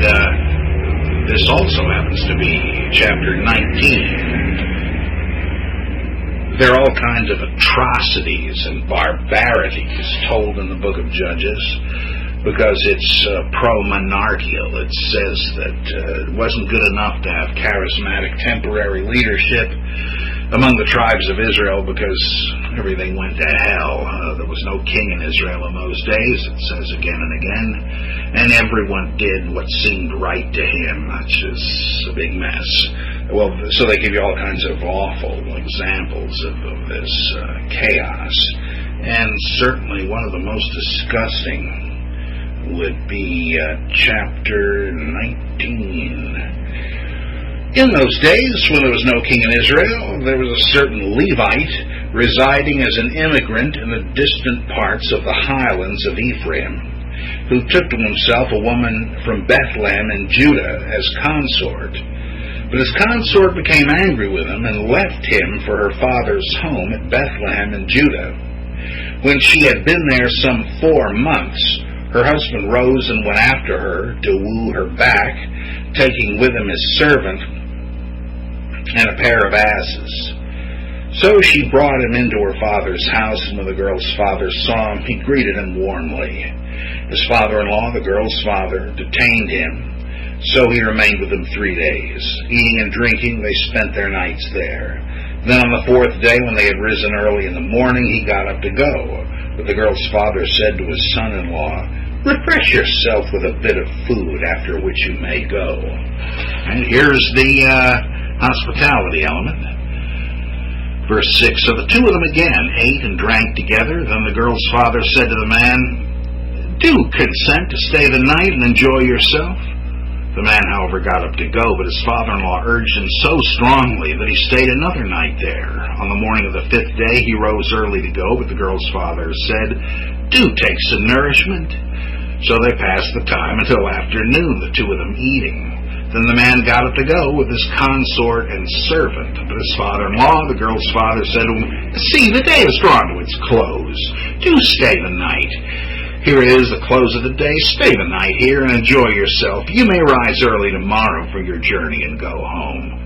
this also happens to be chapter 19. There are all kinds of atrocities and barbarities told in the book of Judges because it's pro-monarchical. It says that it wasn't good enough to have charismatic temporary leadership among the tribes of Israel because everything went to hell. There was no king in Israel in those days, it says again and again, and everyone did what seemed right to him, which is a big mess. Well, so they give you all kinds of awful examples of this chaos, and certainly one of the most disgusting would be chapter 19. In those days, when there was no king in Israel, there was a certain Levite residing as an immigrant in the distant parts of the highlands of Ephraim, who took to himself a woman from Bethlehem in Judah as consort. But his consort became angry with him and left him for her father's home at Bethlehem in Judah. When she had been there some 4 months, her husband rose and went after her to woo her back, taking with him his servant and a pair of asses. So she brought him into her father's house, and when the girl's father saw him, he greeted him warmly. His father-in-law, the girl's father, detained him, so he remained with them 3 days. Eating and drinking, they spent their nights there. Then on the 4th day, when they had risen early in the morning, he got up to go. But the girl's father said to his son-in-law, refresh yourself with a bit of food, after which you may go. And here's the hospitality element. Verse 6, so the 2 of them again ate and drank together. Then the girl's father said to the man, do consent to stay the night and enjoy yourself. The man, however, got up to go, but his father-in-law urged him so strongly that he stayed another night there. On the morning of the 5th day, he rose early to go, but the girl's father said, do take some nourishment. So they passed the time until afternoon, the 2 of them eating. Then the man got up to go with his consort and servant. But his father-in-law, the girl's father, said to him, see, the day is drawn to its close. Do stay the night. Here it is, the close of the day. Stay the night here and enjoy yourself. You may rise early tomorrow for your journey and go home.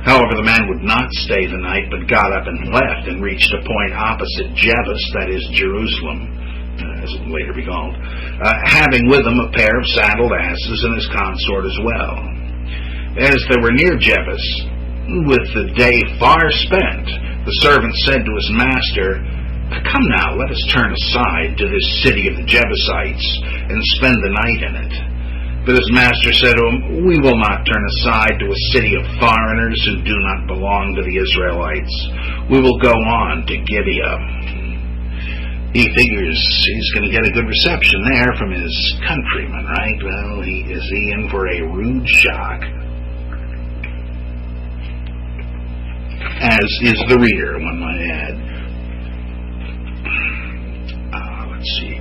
However, the man would not stay the night, but got up and left and reached a point opposite Jebus, that is Jerusalem. as it will later be called, having with him a pair of saddled asses and his consort as well. As they were near Jebus, with the day far spent, the servant said to his master, "Come now, let us turn aside to this city of the Jebusites and spend the night in it." But his master said to him, "We will not turn aside to a city of foreigners who do not belong to the Israelites. We will go on to Gibeah." He figures he's going to get a good reception there from his countrymen, right? Well, is he in for a rude shock? As is the reader, one might add. Let's see.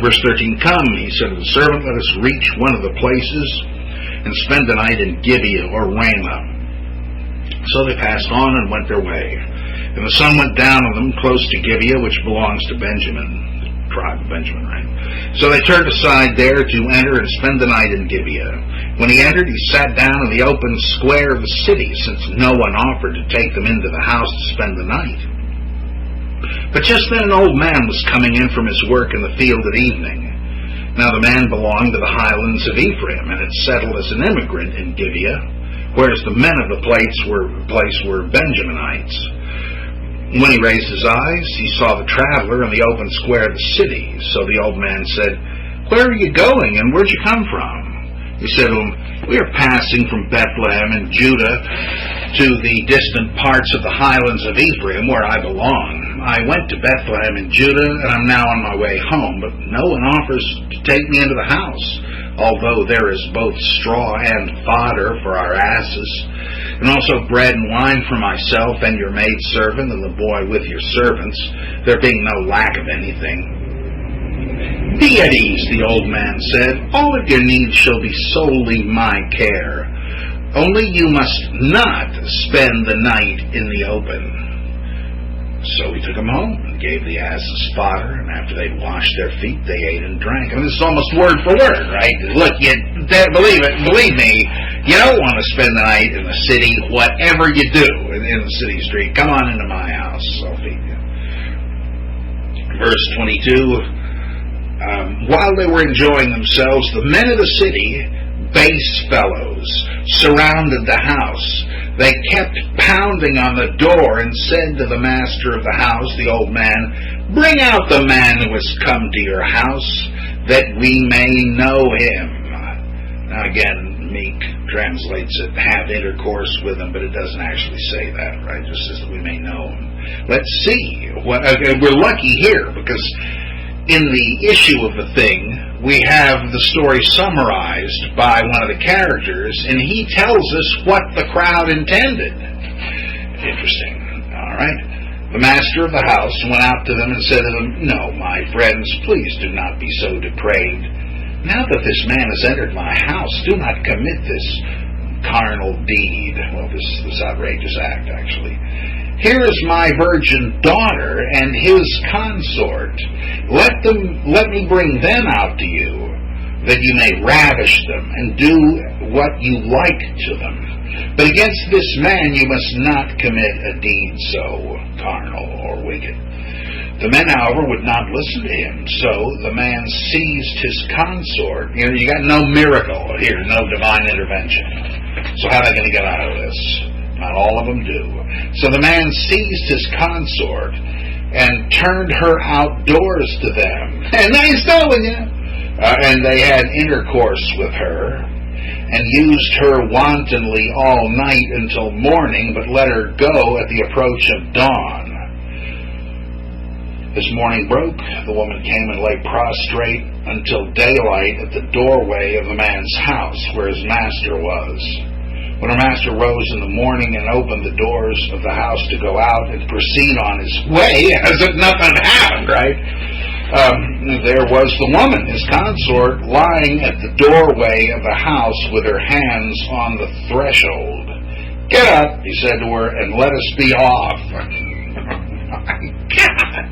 Verse 13, "Come," he said to the servant, "let us reach one of the places and spend the night in Gibeah or Ramah." So they passed on and went their way. And the sun went down on them close to Gibeah, which belongs to Benjamin, the tribe of Benjamin, right? So they turned aside there to enter and spend the night in Gibeah. When he entered, he sat down in the open square of the city, since no one offered to take them into the house to spend the night. But just then an old man was coming in from his work in the field at evening. Now the man belonged to the highlands of Ephraim, and had settled as an immigrant in Gibeah, whereas the men of the place were Benjaminites. When he raised his eyes, he saw the traveler in the open square of the city. So the old man said, "Where are you going, and where'd you come from?" He said to him, "We are passing from Bethlehem in Judah to the distant parts of the highlands of Ephraim, where I belong. I went to Bethlehem in Judah, and I'm now on my way home, but no one offers to take me into the house, although there is both straw and fodder for our asses, and also bread and wine for myself and your maidservant and the boy with your servants, there being no lack of anything." "Be at ease," the old man said. "All of your needs shall be solely my care. Only you must not spend the night in the open." So he took them home and gave the asses fodder, and after they'd washed their feet, they ate and drank. I mean, this is almost word for word, right? Look, believe me, you don't want to spend the night in the city, whatever you do in the city street. Come on into my house, I'll feed you. Verse 22, while they were enjoying themselves, the men of the city, base fellows, surrounded the house. They kept pounding on the door and said to the master of the house, the old man, "Bring out the man who has come to your house, that we may know him." Now again, Meek translates it, "have intercourse with him," but it doesn't actually say that, right? It just says that we may know him. Let's see. We're lucky here, because in the issue of the thing, we have the story summarized by one of the characters, and he tells us what the crowd intended. Interesting. All right. The master of the house went out to them and said to them, "No, my friends, please do not be so depraved. Now that this man has entered my house, do not commit this carnal deed." Well, this outrageous act, actually. "Here is my virgin daughter and his consort. Let me bring them out to you, that you may ravish them and do what you like to them. But against this man you must not commit a deed so carnal or wicked." The men, however, would not listen to him, so the man seized his consort. You got no miracle here, no divine intervention. So how are they going to get out of this? Not all of them do. So the man seized his consort and turned her outdoors to them. "And nice knowing you." And they had intercourse with her, and used her wantonly all night until morning, but let her go at the approach of dawn. As morning broke, the woman came and lay prostrate until daylight at the doorway of the man's house, where his master was. When her master rose in the morning and opened the doors of the house to go out and proceed on his way, as if nothing had happened, right? There was the woman, his consort, lying at the doorway of the house with her hands on the threshold. "Get up," he said to her, "and let us be off." My God.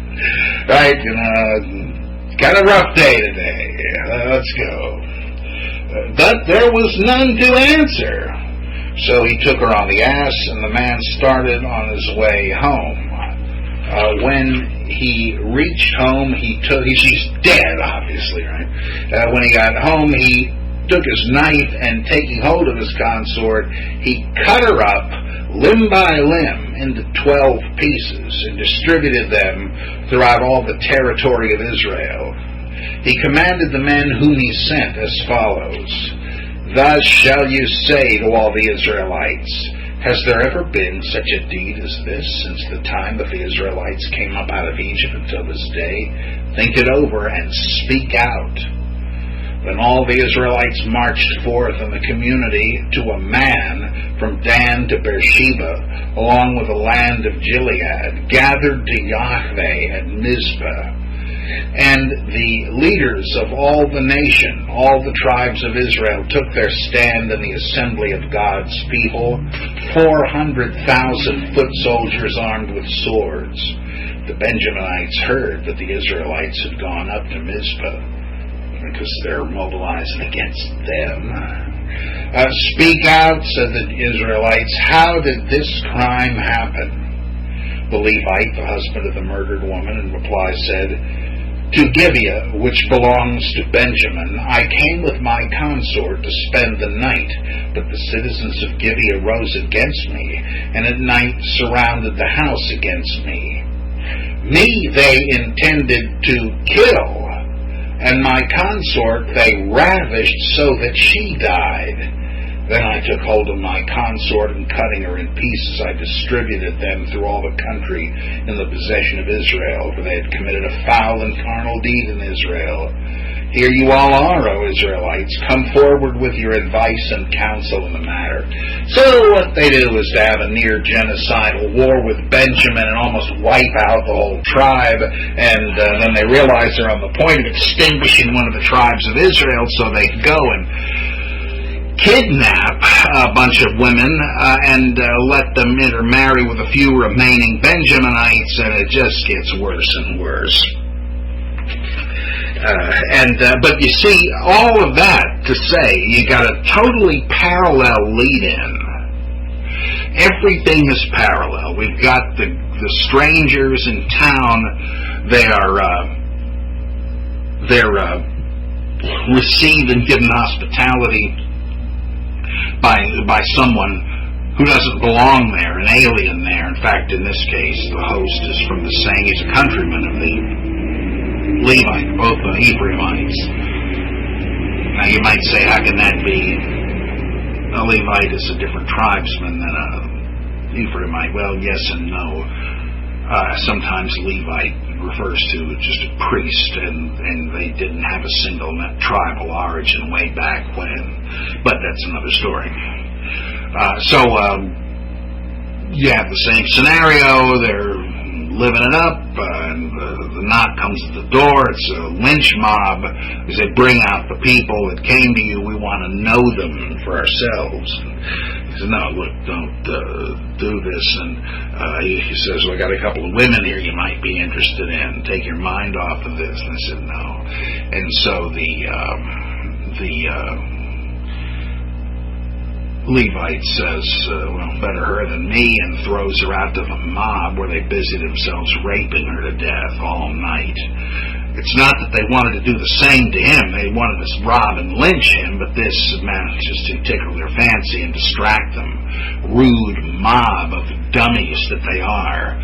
Right? Got a rough day today. Let's go. But there was none to answer. So he took her on the ass, and the man started on his way home. When he reached home, she's dead, obviously, right? When he got home, he took his knife and, taking hold of his consort, he cut her up limb by limb into 12 pieces and distributed them throughout all the territory of Israel. He commanded the men whom he sent as follows: "Thus shall you say to all the Israelites, has there ever been such a deed as this since the time that the Israelites came up out of Egypt until this day? Think it over and speak out." Then all the Israelites marched forth in the community to a man from Dan to Beersheba, along with the land of Gilead, gathered to Yahweh at Mizpah. And the leaders of all the nation, all the tribes of Israel, took their stand in the assembly of God's people, 400,000 foot soldiers armed with swords. The Benjaminites heard that the Israelites had gone up to Mizpah, because they're mobilizing against them. "Speak out," said the Israelites. "How did this crime happen?" The Levite, the husband of the murdered woman, in reply said, "To Gibeah, which belongs to Benjamin, I came with my consort to spend the night, but the citizens of Gibeah rose against me, and at night surrounded the house against me. Me they intended to kill, and my consort they ravished so that she died. Then I took hold of my consort, and cutting her in pieces, I distributed them through all the country in the possession of Israel, for they had committed a foul and carnal deed in Israel. Here you all are, O Israelites. Come forward with your advice and counsel in the matter." So what they do is to have a near genocidal war with Benjamin and almost wipe out the whole tribe, and then they realize they're on the point of extinguishing one of the tribes of Israel, so they go and kidnap a bunch of women and let them intermarry with a few remaining Benjaminites, and it just gets worse and worse. But you see, all of that to say, you got a totally parallel lead-in. Everything is parallel. We've got the strangers in town. They're received and given hospitality by someone who doesn't belong there, an alien there. In fact, in this case, the host is from the same. He's a countryman of the Levite, both the Ephraimites. Now you might say, how can that be? A Levite is a different tribesman than a Ephraimite. Well, yes and no. Sometimes Levite refers to just a priest, and they didn't have a single tribal origin way back when. But that's another story. You have the same scenario. They're living it up, and the knock comes at the door. It's a lynch mob. They say, "Bring out the people that came to you. We want to know them for ourselves." He says, "No, look, don't do this." And he says, "Well, I got a couple of women here you might be interested in. Take your mind off of this." And I said, "No." And so the Levite says, "Well, better her than me," and throws her out to the mob, where they busy themselves raping her to death all night. It's not that they wanted to do the same to him. They wanted to rob and lynch him, but this manages to tickle their fancy and distract them. Rude mob of dummies that they are.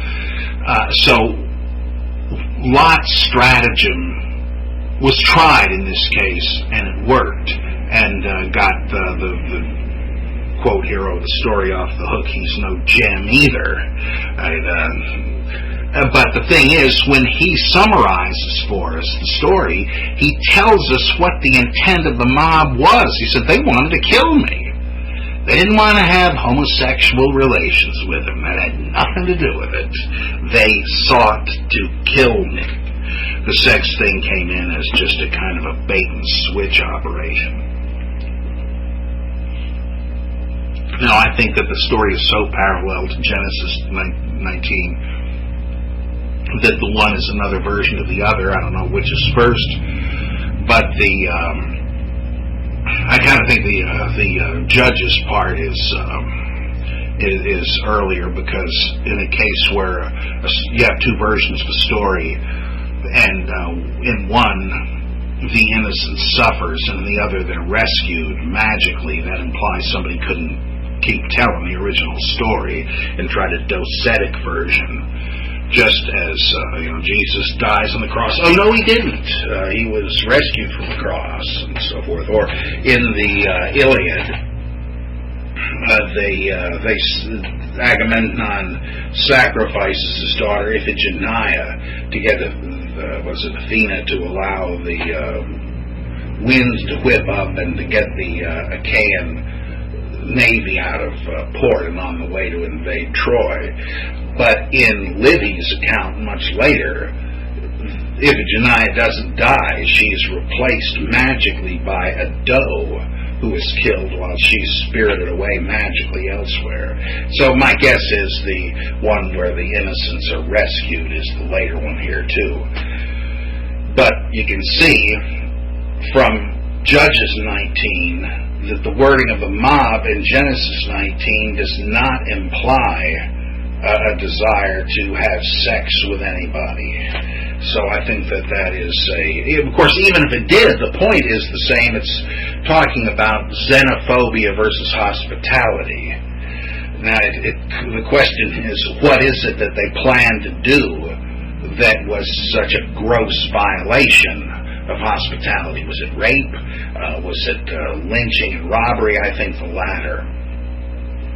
So Lot's stratagem was tried in this case, and it worked, and got the quote hero of the story off the hook. He's no gem either. But the thing is, when he summarizes for us the story, he tells us what the intent of the mob was. He said, they wanted to kill me. They didn't want to have homosexual relations with him. That had nothing to do with it. They sought to kill me. The sex thing came in as just a kind of a bait and switch operation. Now, I think that the story is so parallel to Genesis 19 that the one is another version of the other. I don't know which is first, but I kind of think the judge's part is is earlier, because in a case where you have two versions of a story, and in one the innocent suffers and in the other they're rescued magically, that implies somebody couldn't keep telling the original story and tried a docetic version. Just as Jesus dies on the cross. Oh no, he didn't. He was rescued from the cross and so forth. Or in the Iliad, Agamemnon sacrifices his daughter Iphigenia to get Athena to allow the winds to whip up and to get the Achaean navy out of port and on the way to invade Troy. But in Livy's account much later, Iphigenia doesn't die. She's replaced magically by a doe who is killed while she's spirited away magically elsewhere. So my guess is the one where the innocents are rescued is the later one here too. But you can see from Judges 19 that the wording of the mob in Genesis 19 does not imply a desire to have sex with anybody. So I think that is of course, even if it did, the point is the same. It's talking about xenophobia versus hospitality. Now, the question is, what is it that they planned to do that was such a gross violation of hospitality? Was it rape? Was it lynching and robbery? I think the latter.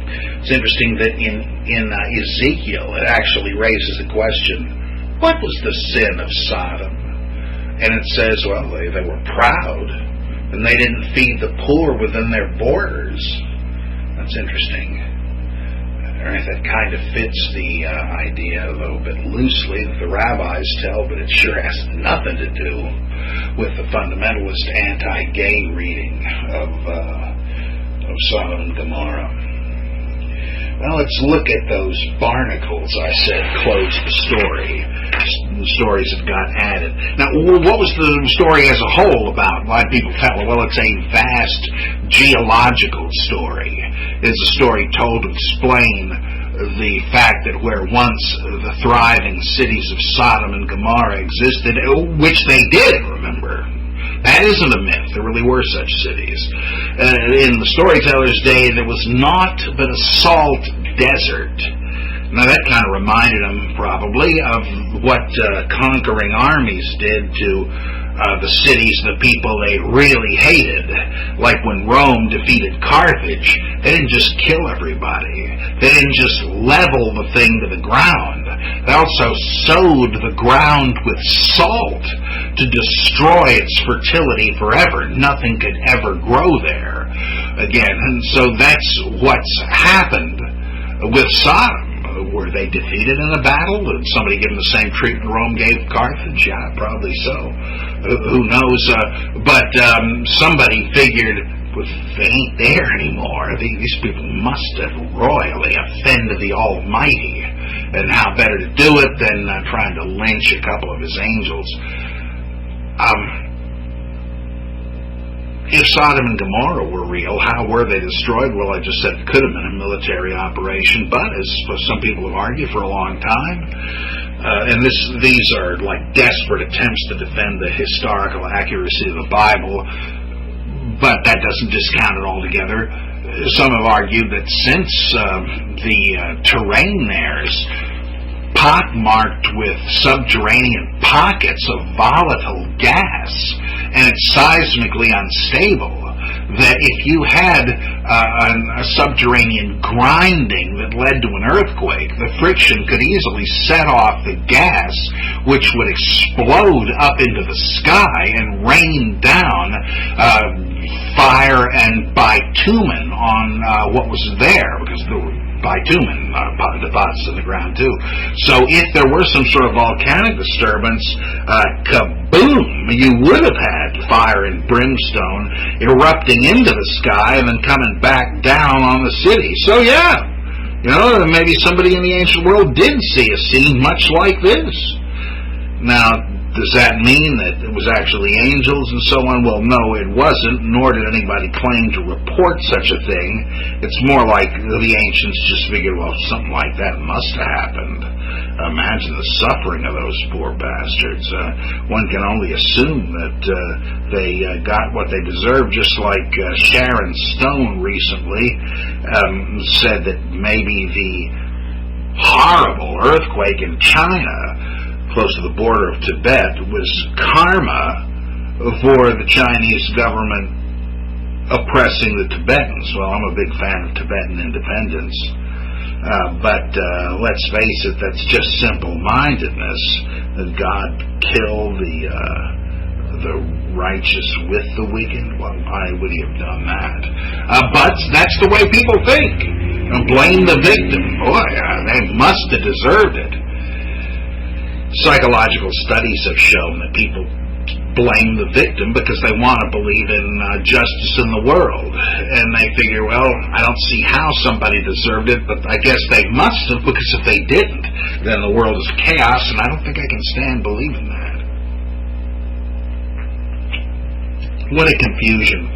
It's interesting that in Ezekiel it actually raises the question, what was the sin of Sodom? And it says, well, they were proud, and they didn't feed the poor within their borders. That's interesting. That kind of fits the idea a little bit loosely that the rabbis tell, but it sure has nothing to do with the fundamentalist anti-gay reading of Sodom and Gomorrah. Well, let's look at those barnacles I said closed the story. The stories that got added. Now, what was the story as a whole about? Why do people tell it? Well, it's a vast geological story. It's a story told to explain the fact that where once the thriving cities of Sodom and Gomorrah existed, which they did, remember. That isn't a myth. There really were such cities. In the storyteller's day, there was naught but a salt desert. Now, that kind of reminded them, probably, of what conquering armies did to the cities, the people they really hated. Like when Rome defeated Carthage, they didn't just kill everybody. They didn't just level the thing to the ground. They also sowed the ground with salt to destroy its fertility forever. Nothing could ever grow there again. And so that's what's happened with Sodom. Were they defeated in a battle? Did somebody give them the same treatment Rome gave Carthage? Yeah, probably so. Who knows? But somebody figured, they ain't there anymore. These people must have royally offended the Almighty. And how better to do it than trying to lynch a couple of his angels. If Sodom and Gomorrah were real, how were they destroyed? Well, I just said it could have been a military operation, but as some people have argued for a long time, and these are like desperate attempts to defend the historical accuracy of the Bible, but that doesn't discount it altogether. Some have argued that since the terrain there is pockmarked with subterranean pockets of volatile gas, and it's seismically unstable, that if you had a subterranean grinding that led to an earthquake, the friction could easily set off the gas, which would explode up into the sky and rain down fire and bitumen on what was there, because there were bitumen deposits in the ground too. So if there were some sort of volcanic disturbance, kaboom, you would have had fire and brimstone erupting into the sky and then coming back down on the city. So yeah, maybe somebody in the ancient world did see a scene much like this. Now, Does that mean that it was actually angels and so on? Well, no, it wasn't, nor did anybody claim to report such a thing. It's more like the ancients just figured, well, something like that must have happened. Imagine the suffering of those poor bastards. One can only assume that they got what they deserved, just like Sharon Stone recently said that maybe the horrible earthquake in China close to the border of Tibet was karma for the Chinese government oppressing the Tibetans. Well, I'm a big fan of Tibetan independence, but let's face it, that's just simple-mindedness, that God killed the righteous with the wicked. Well, why would he have done that? But that's the way people think. Blame the victim. Boy, they must have deserved it. Psychological studies have shown that people blame the victim because they want to believe in justice in the world. And they figure, well, I don't see how somebody deserved it, but I guess they must have, because if they didn't, then the world is chaos, and I don't think I can stand believing that. What a confusion.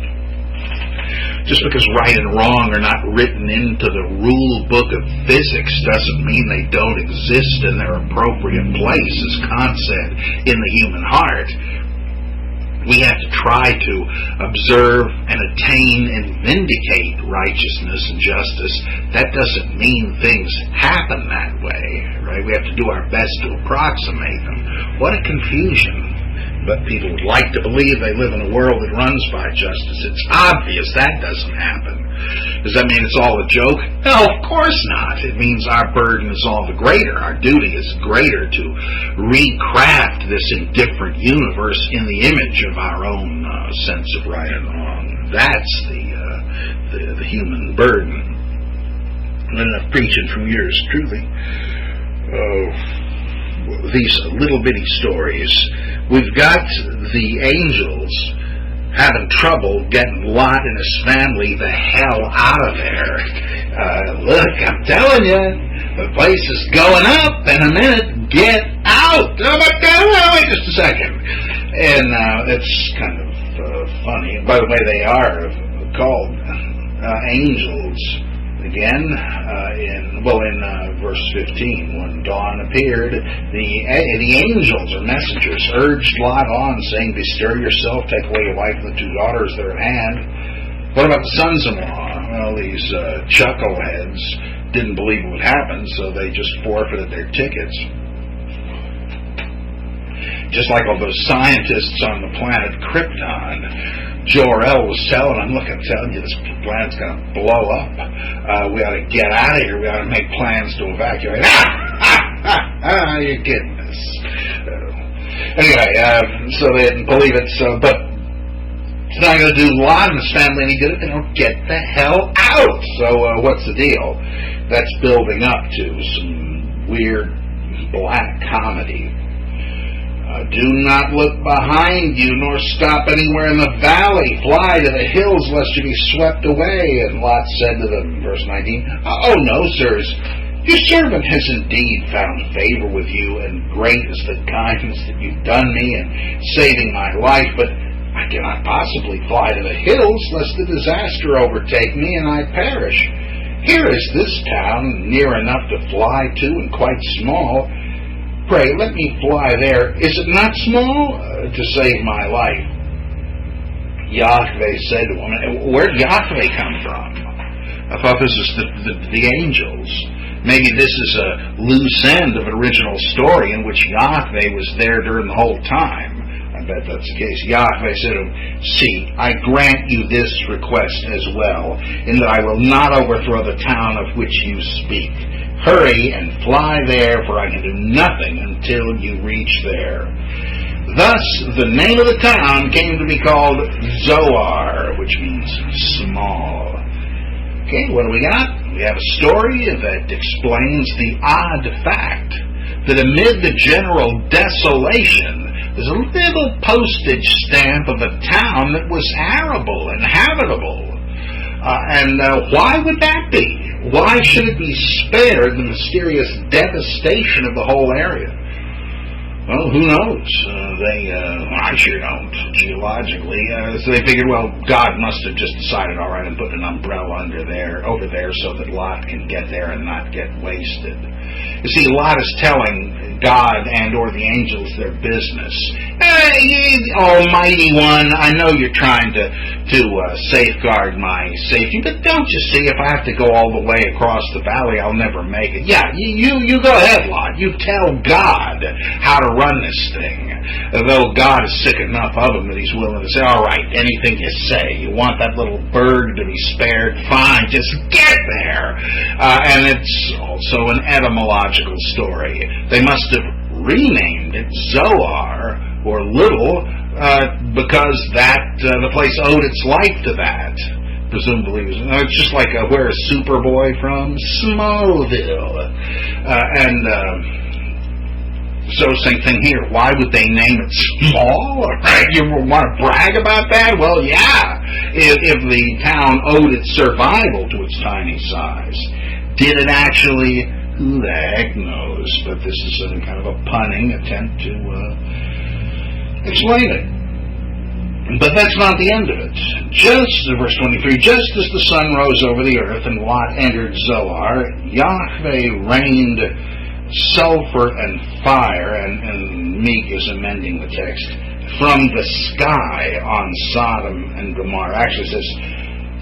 Just because right and wrong are not written into the rule book of physics doesn't mean they don't exist in their appropriate place, as Kant said, in the human heart. We have to try to observe and attain and vindicate righteousness and justice. That doesn't mean things happen that way, right? We have to do our best to approximate them. What a confusion. But people would like to believe they live in a world that runs by justice. It's obvious that doesn't happen. Does that mean it's all a joke? No, of course not. It means our burden is all the greater. Our duty is greater to recraft this indifferent universe in the image of our own sense of right and wrong. That's the human burden. Enough preaching from yours truly. These little bitty stories. We've got the angels having trouble getting Lot and his family the hell out of there. Look, I'm telling you, the place is going up in a minute. Get out! Oh my God, wait just a second. And it's kind of funny. By the way, they are called angels. Again, in verse 15, when dawn appeared, the angels or messengers urged Lot on, saying, "Bestir yourself, take away your wife and the 2 daughters that are at hand." What about the sons-in-law? Well, these chuckleheads didn't believe it would happen, so they just forfeited their tickets. Just like all those scientists on the planet Krypton. Jor-El was telling them, look, I'm telling you, this planet's going to blow up. We ought to get out of here. We ought to make plans to evacuate. You're kidding us. Anyway, so they didn't believe it. But it's not going to do Lot and his family any good if they don't get the hell out. So what's the deal? That's building up to some weird black comedy. Do not look behind you, nor stop anywhere in the valley. Fly to the hills, lest you be swept away. And Lot said to them, verse 19, "Oh, no, sirs, your servant has indeed found favor with you, and great is the kindness that you've done me in saving my life, but I cannot possibly fly to the hills, lest the disaster overtake me and I perish. Here is this town, near enough to fly to and quite small. Pray, let me fly there. Is it not small? To save my life." Yahweh said to him, where'd Yahweh come from? I thought this was the angels. Maybe this is a loose end of an original story in which Yahweh was there during the whole time. I bet that's the case. Yahweh said to him, "See, I grant you this request as well, in that I will not overthrow the town of which you speak. Hurry and fly there, for I can do nothing until you reach there." Thus, the name of the town came to be called Zoar, which means small. Okay, what do we got? We have a story that explains the odd fact that amid the general desolation, there's a little postage stamp of a town that was arable and habitable. And why would that be? Why should it be spared the mysterious devastation of the whole area? Well, who knows? I sure don't, geologically. So they figured, well, God must have just decided, all right, I'm putting an umbrella over there so that Lot can get there and not get wasted. You see, Lot is telling God and or the angels their business. Almighty One, I know you're trying to safeguard my safety, but don't you see, if I have to go all the way across the valley, I'll never make it. Yeah, you go ahead, Lot. You tell God how to run this thing. Though God is sick enough of him that he's willing to say, all right, anything you say. You want that little bird to be spared? Fine, just get there. And it's also an etymological story. They must have renamed it Zoar, or Little, because the place owed its life to that. Presumably, it's just like where is Superboy from? Smallville. So same thing here. Why would they name it Small? Right? You want to brag about that? Well, yeah. If the town owed its survival to its tiny size, did it actually? Who the heck knows? But this is a kind of a punning attempt to explain it. But that's not the end of it. Verse 23, just as the sun rose over the earth and Lot entered Zoar, Yahweh rained sulfur and fire, and Meek is amending the text, from the sky on Sodom and Gomorrah. Actually it says,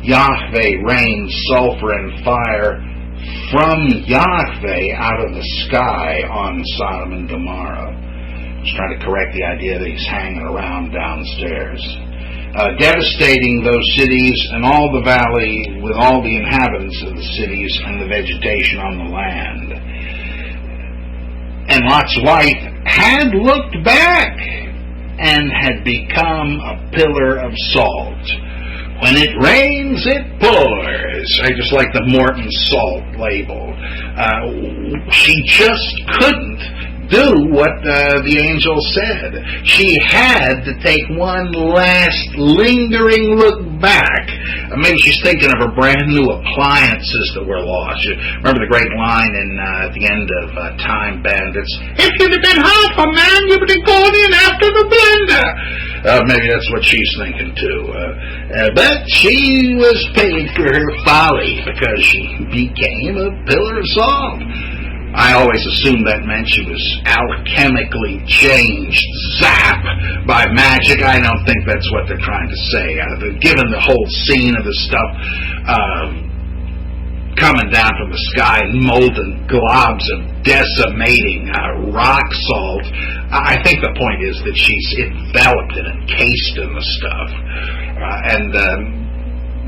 Yahweh rained sulfur and fire from Yahweh out of the sky on Sodom and Gomorrah. He's trying to correct the idea that he's hanging around downstairs. Devastating those cities and all the valley with all the inhabitants of the cities and the vegetation on the land. And Lot's wife had looked back and had become a pillar of salt. When it rains, it pours. I just like the Morton salt label. She just couldn't do what the angel said. She had to take one last lingering look back. Maybe she's thinking of her brand new appliances that were lost. You remember the great line at the end of Time Bandits? If you'd have been half a man, you would have gone in after the blender. Maybe that's what she's thinking too. But she was paid for her folly because she became a pillar of salt. I always assumed that meant she was alchemically changed, zap, by magic. I don't think that's what they're trying to say. Given the whole scene of the stuff coming down from the sky, molten globs of decimating rock salt, I think the point is that she's enveloped and encased in the stuff.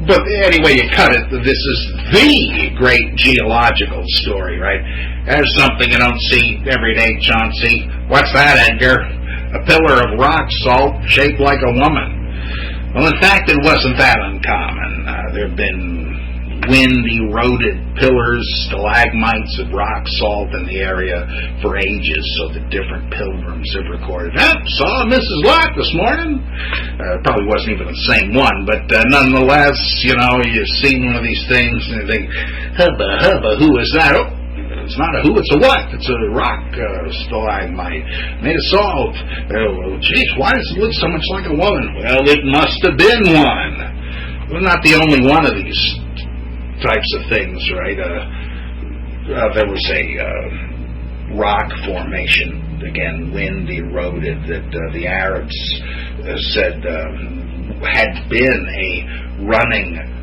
But anyway you cut it, this is the great geological story, right? There's something you don't see every day, Chauncey. What's that, Edgar? A pillar of rock salt shaped like a woman. Well, in fact, it wasn't that uncommon. There have been wind-eroded pillars, stalagmites of rock salt in the area for ages, so that different pilgrims have recorded, saw Mrs. Lot this morning. Probably wasn't even the same one, but nonetheless, you've seen one of these things and you think, hubba, who is that? Oh, it's not a who, it's a what? It's a rock stalagmite made of salt. Geez, why does it look so much like a woman? Well, it must have been one. Well, not the only one of these types of things, right? There was a rock formation, again, wind eroded, that the Arabs said had been a running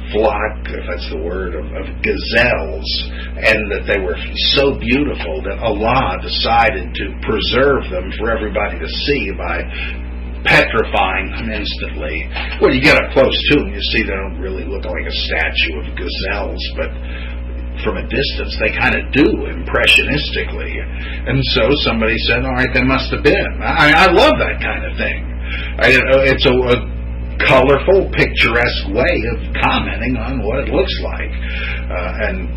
flock, if that's the word, of gazelles, and that they were so beautiful that Allah decided to preserve them for everybody to see by petrifying them instantly. When you get up close to them, you see they don't really look like a statue of gazelles, but from a distance they kind of do, impressionistically. And so somebody said, all right, they must have been. I love that kind of thing. It's a colorful, picturesque way of commenting on what it looks like. And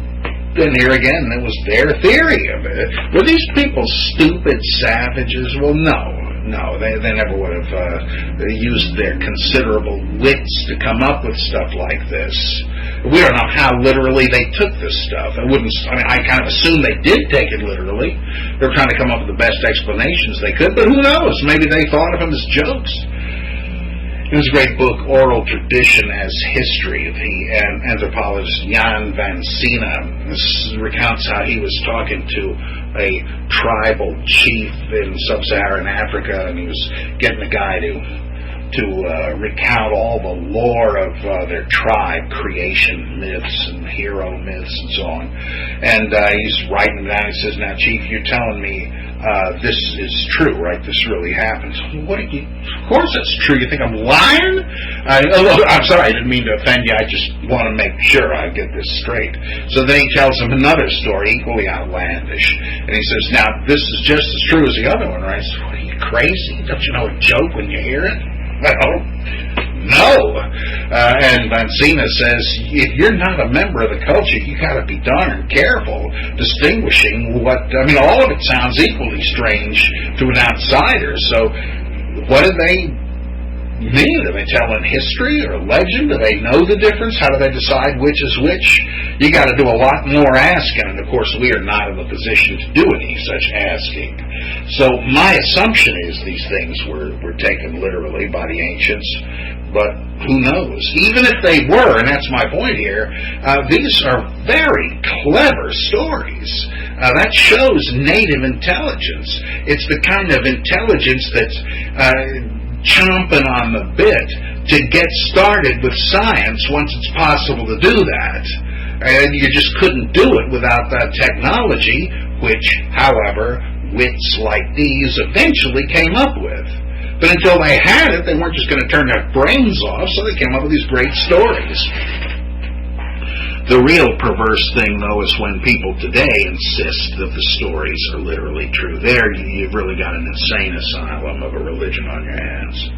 then here again, it was their theory of it. Were these people stupid savages? Well, no. No, they never would have used their considerable wits to come up with stuff like this. We don't know how literally they took this stuff. I kind of assume they did take it literally. They were trying to come up with the best explanations they could, but who knows? Maybe they thought of them as jokes. In his great book, Oral Tradition as History, the anthropologist Jan van Sina recounts how he was talking to a tribal chief in sub-Saharan Africa, and he was getting a guy to recount all the lore of their tribe, creation myths and hero myths and so on. And he's writing down, he says, "Now, Chief, you're telling me this is true, right? This really happens." Of course it's true. You think I'm lying? I'm sorry, I didn't mean to offend you. I just want to make sure I get this straight. So then he tells him another story, equally outlandish. And he says, "Now, this is just as true as the other one, right?" I said, "What, are you crazy? Don't you know a joke when you hear it?" Well, no. And Vancina says, if you're not a member of the culture, you got to be darn careful distinguishing all of it sounds equally strange to an outsider. So what do they mean? Are they telling history or legend? Do they know the difference? How do they decide which is which? You got to do a lot more asking, and of course we are not in the position to do any such asking. So my assumption is these things were taken literally by the ancients, but who knows? Even if they were, and that's my point here, these are very clever stories. That shows native intelligence. It's the kind of intelligence that's chomping on the bit to get started with science once it's possible to do that. And you just couldn't do it without that technology, which, however, wits like these eventually came up with. But until they had it, they weren't just going to turn their brains off, so they came up with these great stories. The real perverse thing, though, is when people today insist that the stories are literally true. There, you've really got an insane asylum of a religion on your hands.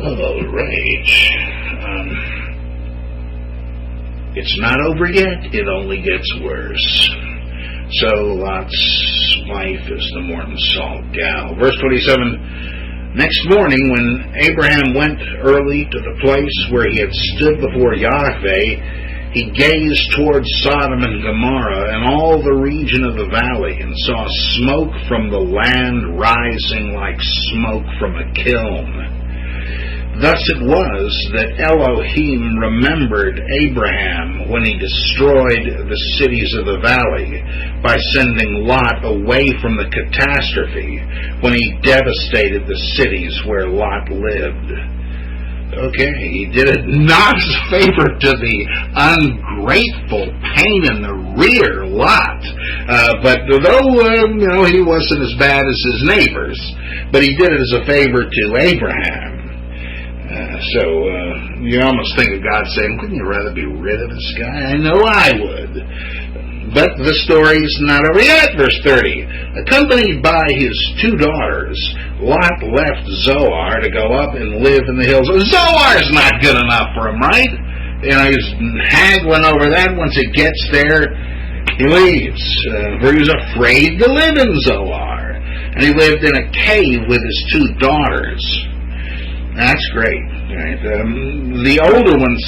All right. It's not over yet. It only gets worse. So Lot's wife is the Morton Salt gal. Verse 27. Next morning, when Abraham went early to the place where he had stood before Yahweh, he gazed towards Sodom and Gomorrah and all the region of the valley, and saw smoke from the land rising like smoke from a kiln. Thus it was that Elohim remembered Abraham when he destroyed the cities of the valley by sending Lot away from the catastrophe, when he devastated the cities where Lot lived. Okay, he did it not as a favor to the ungrateful, pain in the rear Lot, but though he wasn't as bad as his neighbors, but he did it as a favor to Abraham. So you almost think of God saying, "Wouldn't you rather be rid of this guy?" I know I would. But the story's not over yet. Verse 30. Accompanied by his 2 daughters, Lot left Zoar to go up and live in the hills. Zoar's not good enough for him, right? He's haggling over that. Once he gets there, he leaves. For he was afraid to live in Zoar. And he lived in a cave with his 2 daughters. That's great. Right? The older one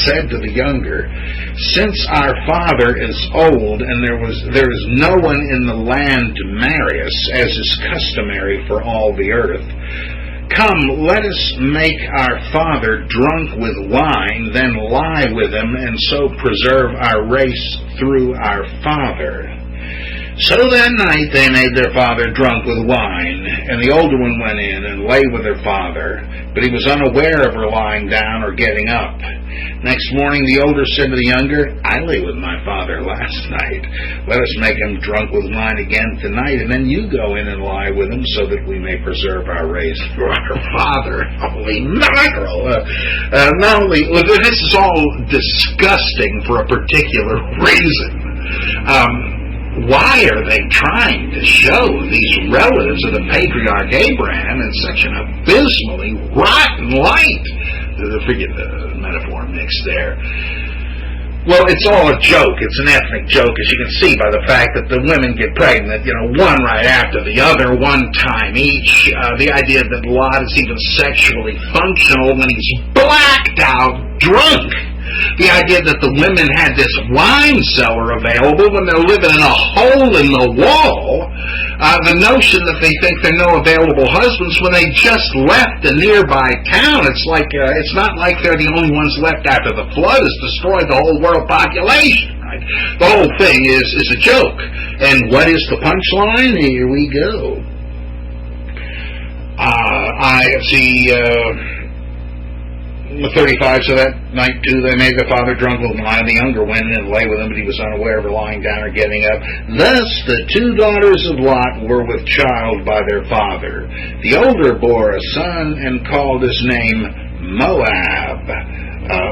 said to the younger, "Since our father is old and there is no one in the land to marry us, as is customary for all the earth, come, let us make our father drunk with wine, then lie with him, and so preserve our race through our father." So that night they made their father drunk with wine, and the older one went in and lay with her father, but he was unaware of her lying down or getting up. Next morning the older said to the younger, "I lay with my father last night. Let us make him drunk with wine again tonight, and then you go in and lie with him, so that we may preserve our race for our father." Holy mackerel! This is all disgusting for a particular reason. Why are they trying to show these relatives of the patriarch Abraham in such an abysmally rotten light? Forget the metaphor mix there. Well, it's all a joke. It's an ethnic joke, as you can see by the fact that the women get pregnant, one right after the other, one time each. The idea that Lot is even sexually functional when he's blacked out, drunk. The idea that the women had this wine cellar available when they're living in a hole in the wall. The notion that they think there are no available husbands when they just left a nearby town. It's not like they're the only ones left after the flood has destroyed the whole world population. Right? The whole thing is a joke. And what is the punchline? Here we go. I see. 35, so that night too they made their father drunk with wine. The younger went in and lay with him, but he was unaware of her lying down or getting up. Thus the two daughters of Lot were with child by their father. The older bore a son and called his name Moab,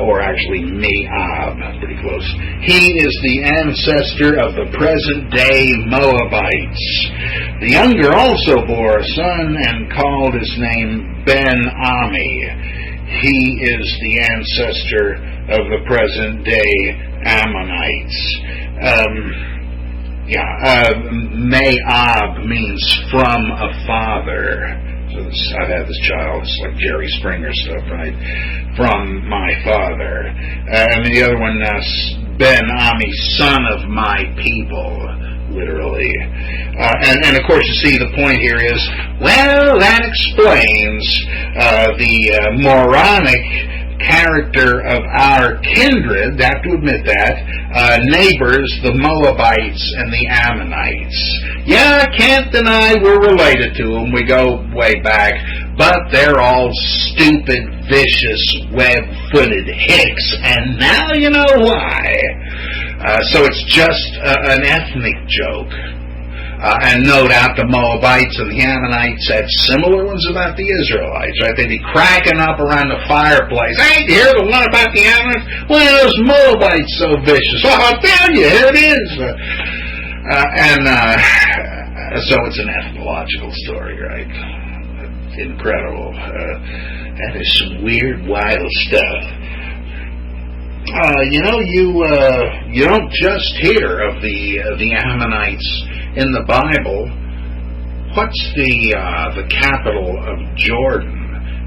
or actually Meab, pretty close. He is the ancestor of the present-day Moabites. The younger also bore a son and called his name Ben-Ami. He is the ancestor of the present-day Ammonites. Me'ab means from a father. So I've had this child. It's like Jerry Springer stuff, right? From my father. And the other one, Ben-Ami, son of my people. Literally. And of course, you see, the point here is, well, that explains the moronic character of our kindred, I have to admit that, neighbors, the Moabites and the Ammonites. Yeah, I can't deny we're related to them. We go way back. But they're all stupid, vicious, web-footed hicks. And now you know why. So it's just an ethnic joke. And no doubt the Moabites and the Ammonites had similar ones about the Israelites, right? They'd be cracking up around the fireplace. Hey, you hear the one about the Ammonites? Well, those Moabites so vicious. Oh, I'll tell you, here it is. So it's an ethnological story, right? Incredible. That is some weird, wild stuff. You don't just hear of the Ammonites in the Bible. What's the capital of Jordan?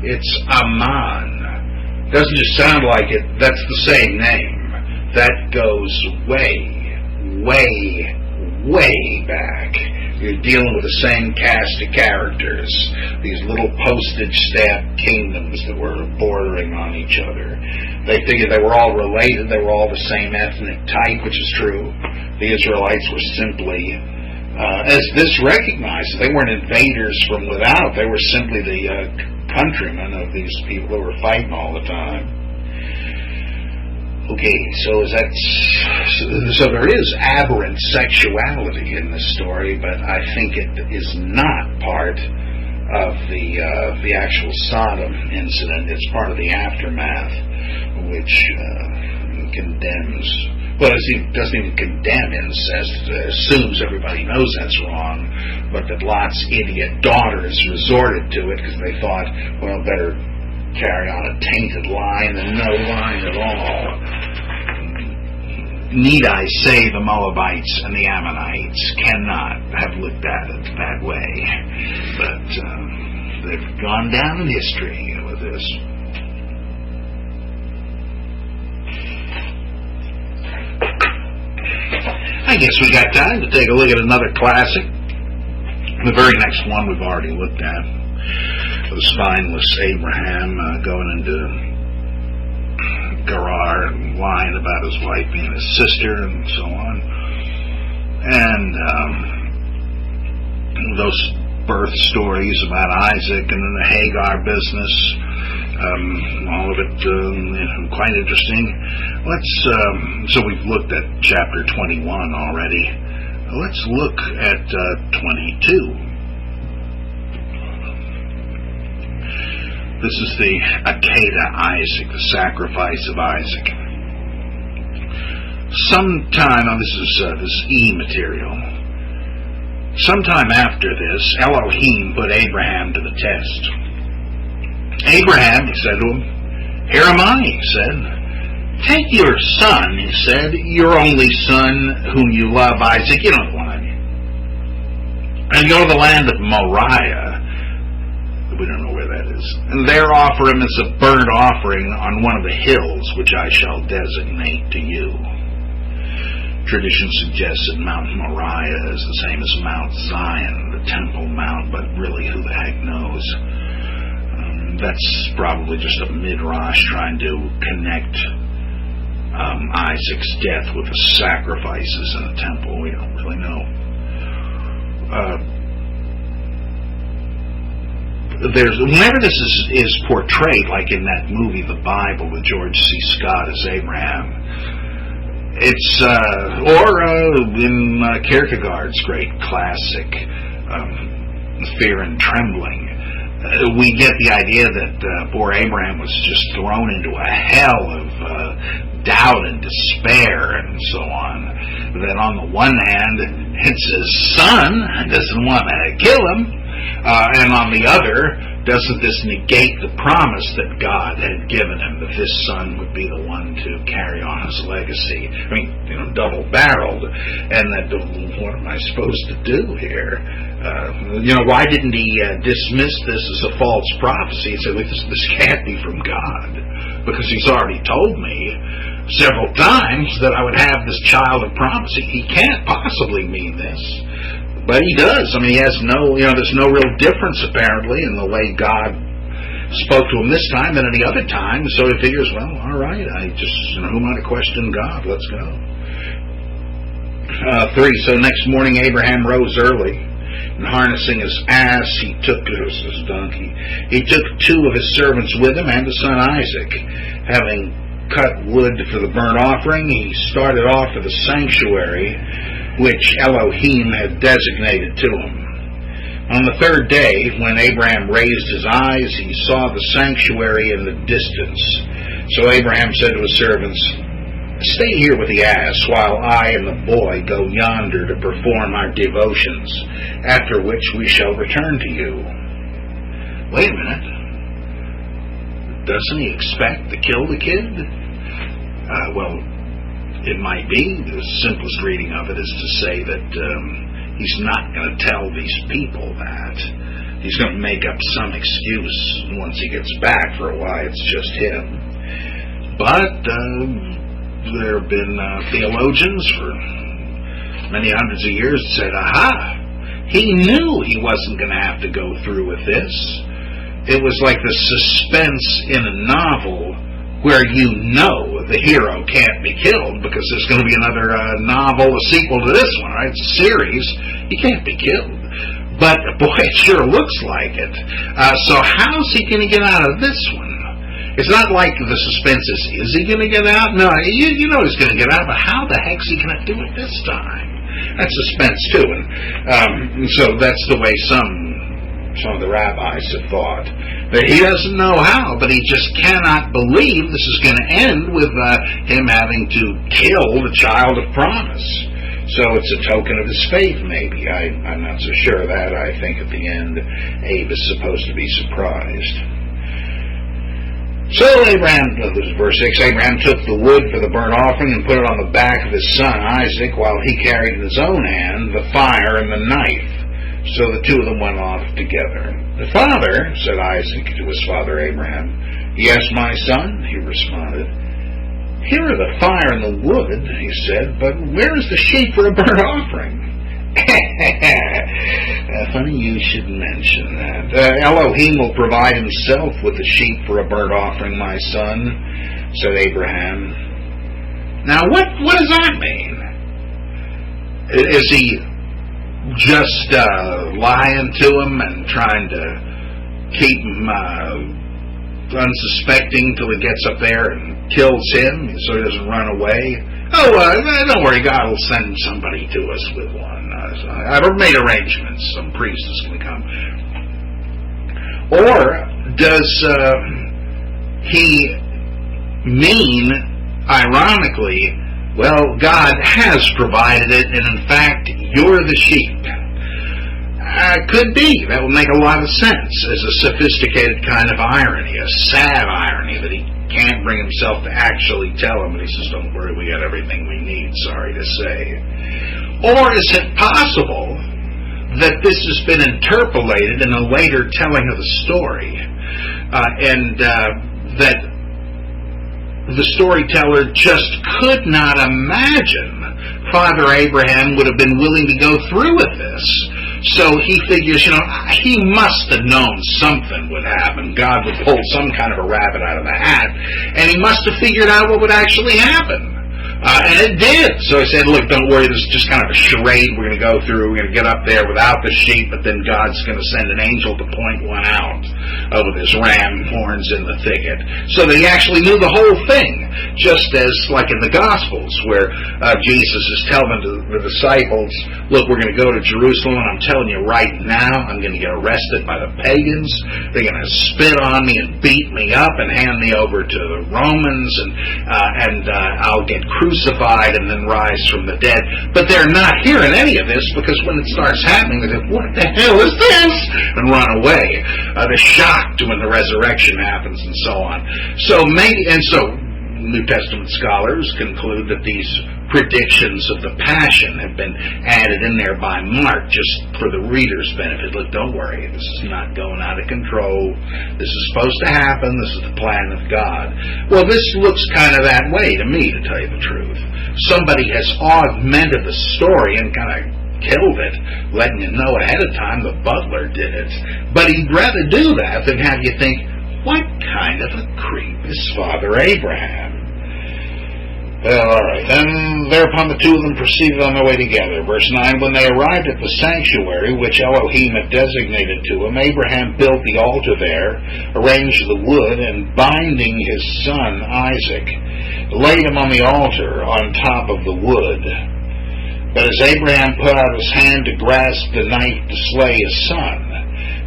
It's Amman. Doesn't just sound like it. That's the same name. That goes way back. You're dealing with the same cast of characters. These little postage stamp kingdoms that were bordering on each other. They figured they were all related. They were all the same ethnic type, which is true. The Israelites were simply, as this recognized, they weren't invaders from without. They were simply the countrymen of these people who were fighting all the time. Okay, so there is aberrant sexuality in this story, but I think it is not part of the actual Sodom incident. It's part of the aftermath, which condemns. Well, it doesn't even condemn incest. It assumes everybody knows that's wrong, but that Lot's idiot daughters resorted to it because they thought, well, better carry on a tainted line than no line at all. Need I say the Moabites and the Ammonites cannot have looked at it that way, but they've gone down in history with this. I guess we got time to take a look at another classic. The very next one we've already looked at. The spineless Abraham going into Gerar and lying about his wife being his sister and so on. And those birth stories about Isaac and then the Hagar business, all of it quite interesting. So we've looked at chapter 21 already. Let's look at 22. This is the Akedah Isaac, the sacrifice of Isaac. This is E material. Sometime after this, Elohim put Abraham to the test. Abraham, he said to him, "Here am I," he said. "Take your son," he said, "your only son whom you love, Isaac." You know the one. "And go to the land of Moriah." We don't know where that is. "And there offer him as a burnt offering on one of the hills which I shall designate to you." Tradition suggests that Mount Moriah is the same as Mount Zion, the Temple Mount, but really, who the heck knows? That's probably just a midrash trying to connect Isaac's death with the sacrifices in the temple. We don't really know. Whenever this is portrayed, like in that movie, The Bible, with George C. Scott as Abraham, it's or in Kierkegaard's great classic Fear and Trembling, we get the idea that poor Abraham was just thrown into a hell of doubt and despair and so on. That on the one hand, it's his son and doesn't want to kill him, and on the other, doesn't this negate the promise that God had given him, that this son would be the one to carry on his legacy? I mean, double-barreled, and that, what am I supposed to do here? Why didn't he dismiss this as a false prophecy and say, this can't be from God, because he's already told me several times that I would have this child of promise. He can't possibly mean this. But he does. I mean, he has there's no real difference, apparently, in the way God spoke to him this time than any other time. So he figures, well, all right, who might have questioned God? Let's go. 3, so next morning Abraham rose early, and harnessing his ass, his donkey, he took 2 of his servants with him and his son Isaac. Having cut wood for the burnt offering, he started off for the sanctuary which Elohim had designated to him. On the 3rd day, when Abraham raised his eyes, he saw the sanctuary in the distance. So Abraham said to his servants, "Stay here with the ass, while I and the boy go yonder to perform our devotions, after which we shall return to you." Wait a minute. Doesn't he expect to kill the kid? Well, it might be. The simplest reading of it is to say that he's not going to tell these people that. He's going to make up some excuse once he gets back for why it's just him. But there have been theologians for many hundreds of years that said, aha, he knew he wasn't going to have to go through with this. It was like the suspense in a novel where the hero can't be killed because there's going to be another novel, a sequel to this one, right? It's a series. He can't be killed. But, boy, it sure looks like it. So how's he going to get out of this one? It's not like the suspense is he going to get out? No, you know he's going to get out, but how the heck's he going to do it this time? That's suspense, too. And so that's the way some of the rabbis have thought. That he doesn't know how, but he just cannot believe this is going to end with him having to kill the child of promise. So it's a token of his faith, maybe. I'm not so sure of that. I think at the end, Abe is supposed to be surprised. So Abraham, this is verse 6, Abraham took the wood for the burnt offering and put it on the back of his son Isaac, while he carried in his own hand the fire and the knife. So the 2 of them went off together. "The father," said Isaac to his father Abraham. "Yes, my son," he responded. "Here are the fire and the wood," he said, "but where is the sheep for a burnt offering?" Funny you should mention that. "Elohim will provide himself with the sheep for a burnt offering, my son," said Abraham. Now, what does that mean? Is he just lying to him and trying to keep him unsuspecting till he gets up there and kills him so he doesn't run away? Don't worry, God will send somebody to us with one. I've made arrangements. Some priest is going to come. Or does he mean, ironically, well, God has provided it, and in fact, you're the sheep? Could be. That would make a lot of sense as a sophisticated kind of irony, a sad irony that he can't bring himself to actually tell him, and he says, don't worry, we got everything we need, sorry to say. Or is it possible that this has been interpolated in a later telling of the story, and that the storyteller just could not imagine Father Abraham would have been willing to go through with this? So he figures, he must have known something would happen. God would pull some kind of a rabbit out of the hat, and he must have figured out what would actually happen. And it did. So he said, look, don't worry, this is just kind of a charade we're going to go through. We're going to get up there without the sheep, but then God's going to send an angel to point one out with his ram horns in the thicket. So that he actually knew the whole thing, just as like in the Gospels, where Jesus is telling the disciples, look, we're going to go to Jerusalem, and I'm telling you right now, I'm going to get arrested by the pagans. They're going to spit on me and beat me up and hand me over to the Romans, and I'll get crucified and then rise from the dead. But they're not hearing any of this, because when it starts happening, they say, what the hell is this? And run away. They're shocked when the resurrection happens and so on. So New Testament scholars conclude that these predictions of the Passion have been added in there by Mark just for the reader's benefit. Look, don't worry, this is not going out of control. This is supposed to happen. This is the plan of God. Well, this looks kind of that way to me, to tell you the truth. Somebody has augmented the story and kind of killed it, letting you know ahead of time the butler did it. But he'd rather do that than have you think, what kind of a creep is Father Abraham? Well, all right. Then thereupon the two of them proceeded on their way together. Verse 9, when they arrived at the sanctuary, which Elohim had designated to him, Abraham built the altar there, arranged the wood, and binding his son Isaac, laid him on the altar on top of the wood. But as Abraham put out his hand to grasp the knife to slay his son,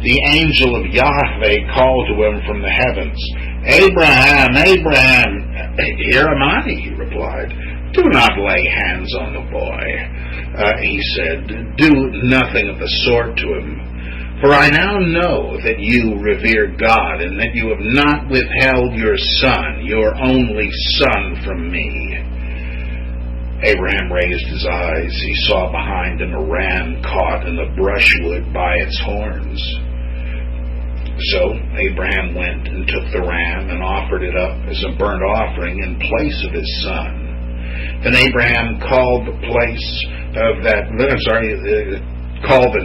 the angel of Yahweh called to him from the heavens, Abraham, Abraham. Here am I, he replied. Do not lay hands on the boy. He said, do nothing of the sort to him. For I now know that you revere God, and that you have not withheld your son, your only son, from me. Abraham raised his eyes. He saw behind him a ram caught in the brushwood by its horns. So Abraham went and took the ram and offered it up as a burnt offering in place of his son. Then Abraham called the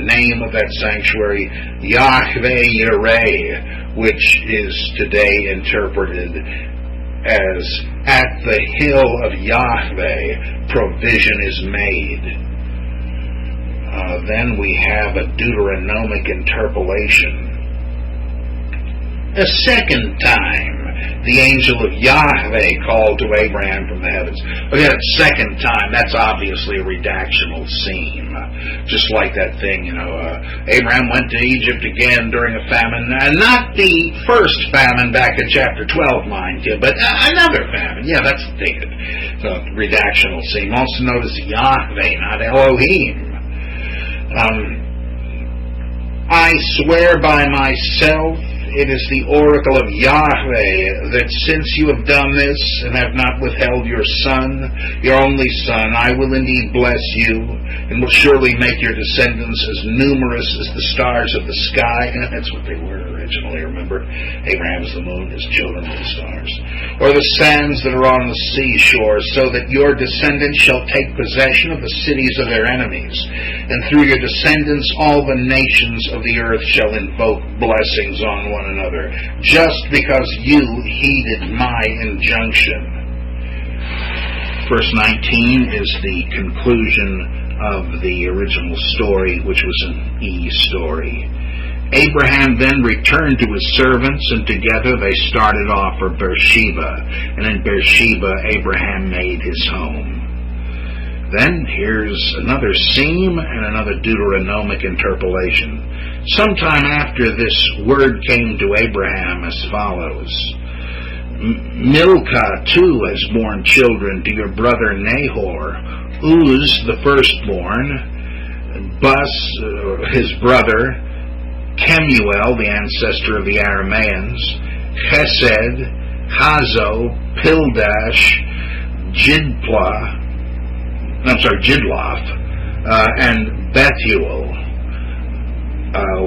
name of that sanctuary Yahweh Yireh, which is today interpreted as at the hill of Yahweh provision is made. Then we have a Deuteronomic interpolation. A second time, the angel of Yahweh called to Abraham from the heavens. Okay, that second time, that's obviously a redactional seam. Just like that thing, Abraham went to Egypt again during a famine. Not the first famine back in chapter 12, mind you, but another famine. Yeah, that's the thing. So, redactional seam. Also notice Yahweh, not Elohim. I swear by myself, it is the oracle of Yahweh, that since you have done this and have not withheld your son, your only son, I will indeed bless you, and will surely make your descendants as numerous as the stars of the sky. And that's what they were originally, remember? Abraham's the moon, his children were the stars. Or the sands that are on the seashore, so that your descendants shall take possession of the cities of their enemies. And through your descendants all the nations of the earth shall invoke blessings on one another, just because you heeded my injunction. Verse 19 is the conclusion of the original story, which was an E-story. Abraham then returned to his servants, and together they started off for Beersheba, and in Beersheba Abraham made his home. Then here's another seam and another Deuteronomic interpolation. Sometime after this, word came to Abraham as follows. Milcah too has borne children to your brother Nahor. Uz, the firstborn, Bus, his brother, Kemuel, the ancestor of the Arameans, Chesed, Hazo, Pildash, Jidlaph, and Bethuel,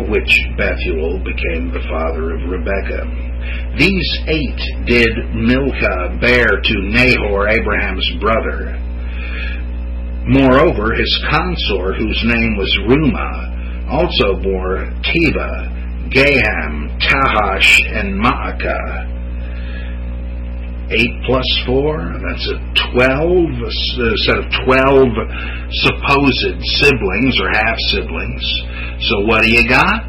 which Bethuel became the father of Rebekah. These 8 did Milcah bear to Nahor, Abraham's brother. Moreover, his consort, whose name was Rumah, also bore Teba, Gaham, Tahash, and Maacah. 8 plus 4, that's a set of 12 supposed siblings or half-siblings. So what do you got?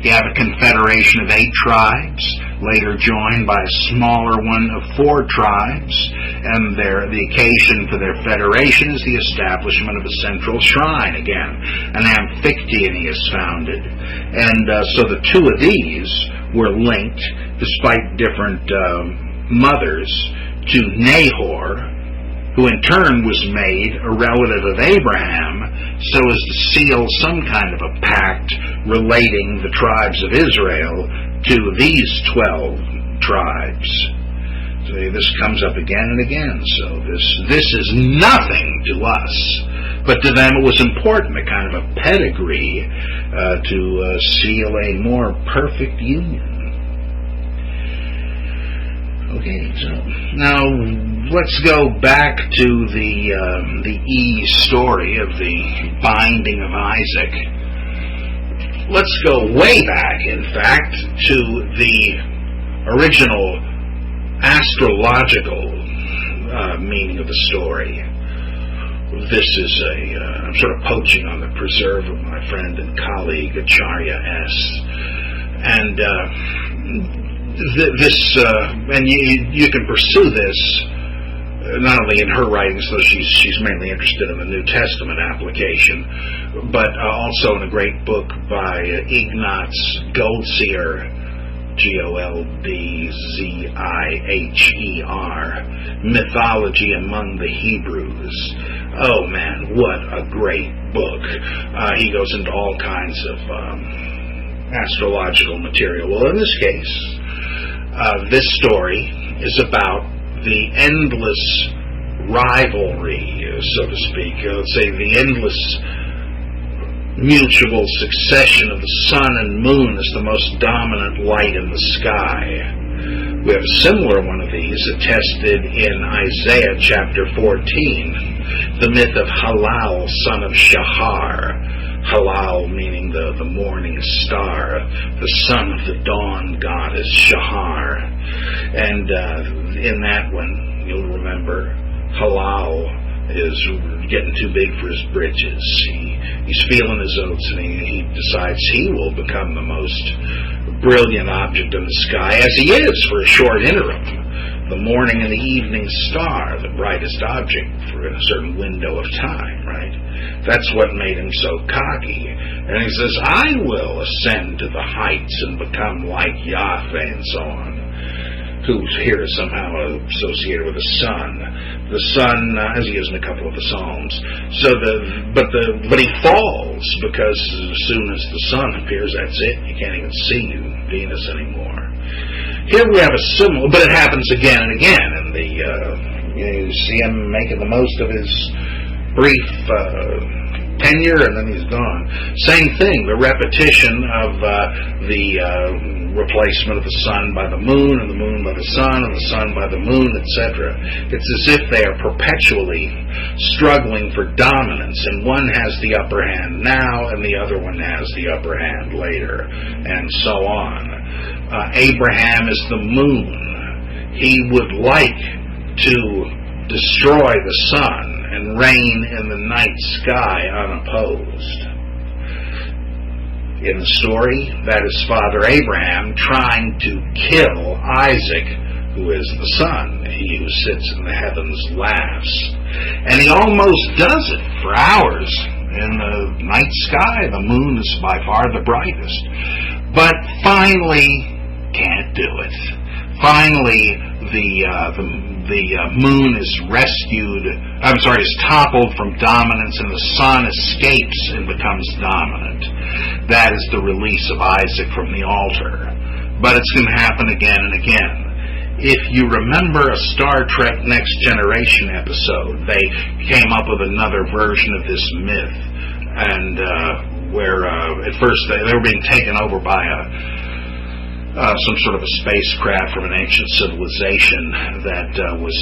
You have a confederation of 8 tribes, later joined by a smaller one of 4 tribes, and the occasion for their federation is the establishment of a central shrine again. An amphictyony is founded, and so the 2 of these were linked, despite different mothers, to Nahor, who in turn was made a relative of Abraham, so as to seal some kind of a pact relating the tribes of Israel to these 12 tribes. So this comes up again and again. So this is nothing to us, but to them it was important, a kind of a pedigree to seal a more perfect union. Okay, so now let's go back to the story of the binding of Isaac. Let's go way back, in fact, to the original astrological meaning of the story. This is I'm sort of poaching on the preserve of my friend and colleague Acharya S. And and you can pursue this not only in her writings, though she's mainly interested in the New Testament application, but also in a great book by Ignaz Goldziher, Goldziher, Mythology Among the Hebrews. Oh man, what a great book. He goes into all kinds of astrological material. Well, in this case, this story is about the endless rivalry, so to speak, let's say the endless mutual succession of the sun and moon as the most dominant light in the sky. We have a similar one of these attested in Isaiah chapter 14, the myth of Halal, son of Shahar. Halal meaning the morning star, the son of the dawn goddess Shahar. And in that one, you'll remember, Halal is getting too big for his britches. He's feeling his oats, and he decides he will become the most brilliant object in the sky, as he is for a short interim. The morning and the evening star, the brightest object for a certain window of time, right? That's what made him so cocky. And he says, I will ascend to the heights and become like Yahweh, and so on. Who's here is somehow associated with the sun. The sun, as he is in a couple of the Psalms. But he falls, because as soon as the sun appears, that's it. You can't even see Venus anymore. Here we have a similar, but it happens again and again, and you see him making the most of his brief tenure, and then he's gone. Same thing, the repetition of the replacement of the sun by the moon, and the moon by the sun, and the sun by the moon, etc. It's as if they are perpetually struggling for dominance, and one has the upper hand now, and the other one has the upper hand later, and so on. Abraham is the moon. He would like to destroy the sun and reign in the night sky unopposed. In the story, that is Father Abraham trying to kill Isaac, who is the sun. He who sits in the heavens laughs. And he almost does it for hours in the night sky. The moon is by far the brightest. But finally, can't do it. Finally, the moon is is toppled from dominance, and the sun escapes and becomes dominant. That is the release of Isaac from the altar. But it's going to happen again and again. If you remember a Star Trek Next Generation episode, they came up with another version of this myth, and where at first they were being taken over by some sort of a spacecraft from an ancient civilization that was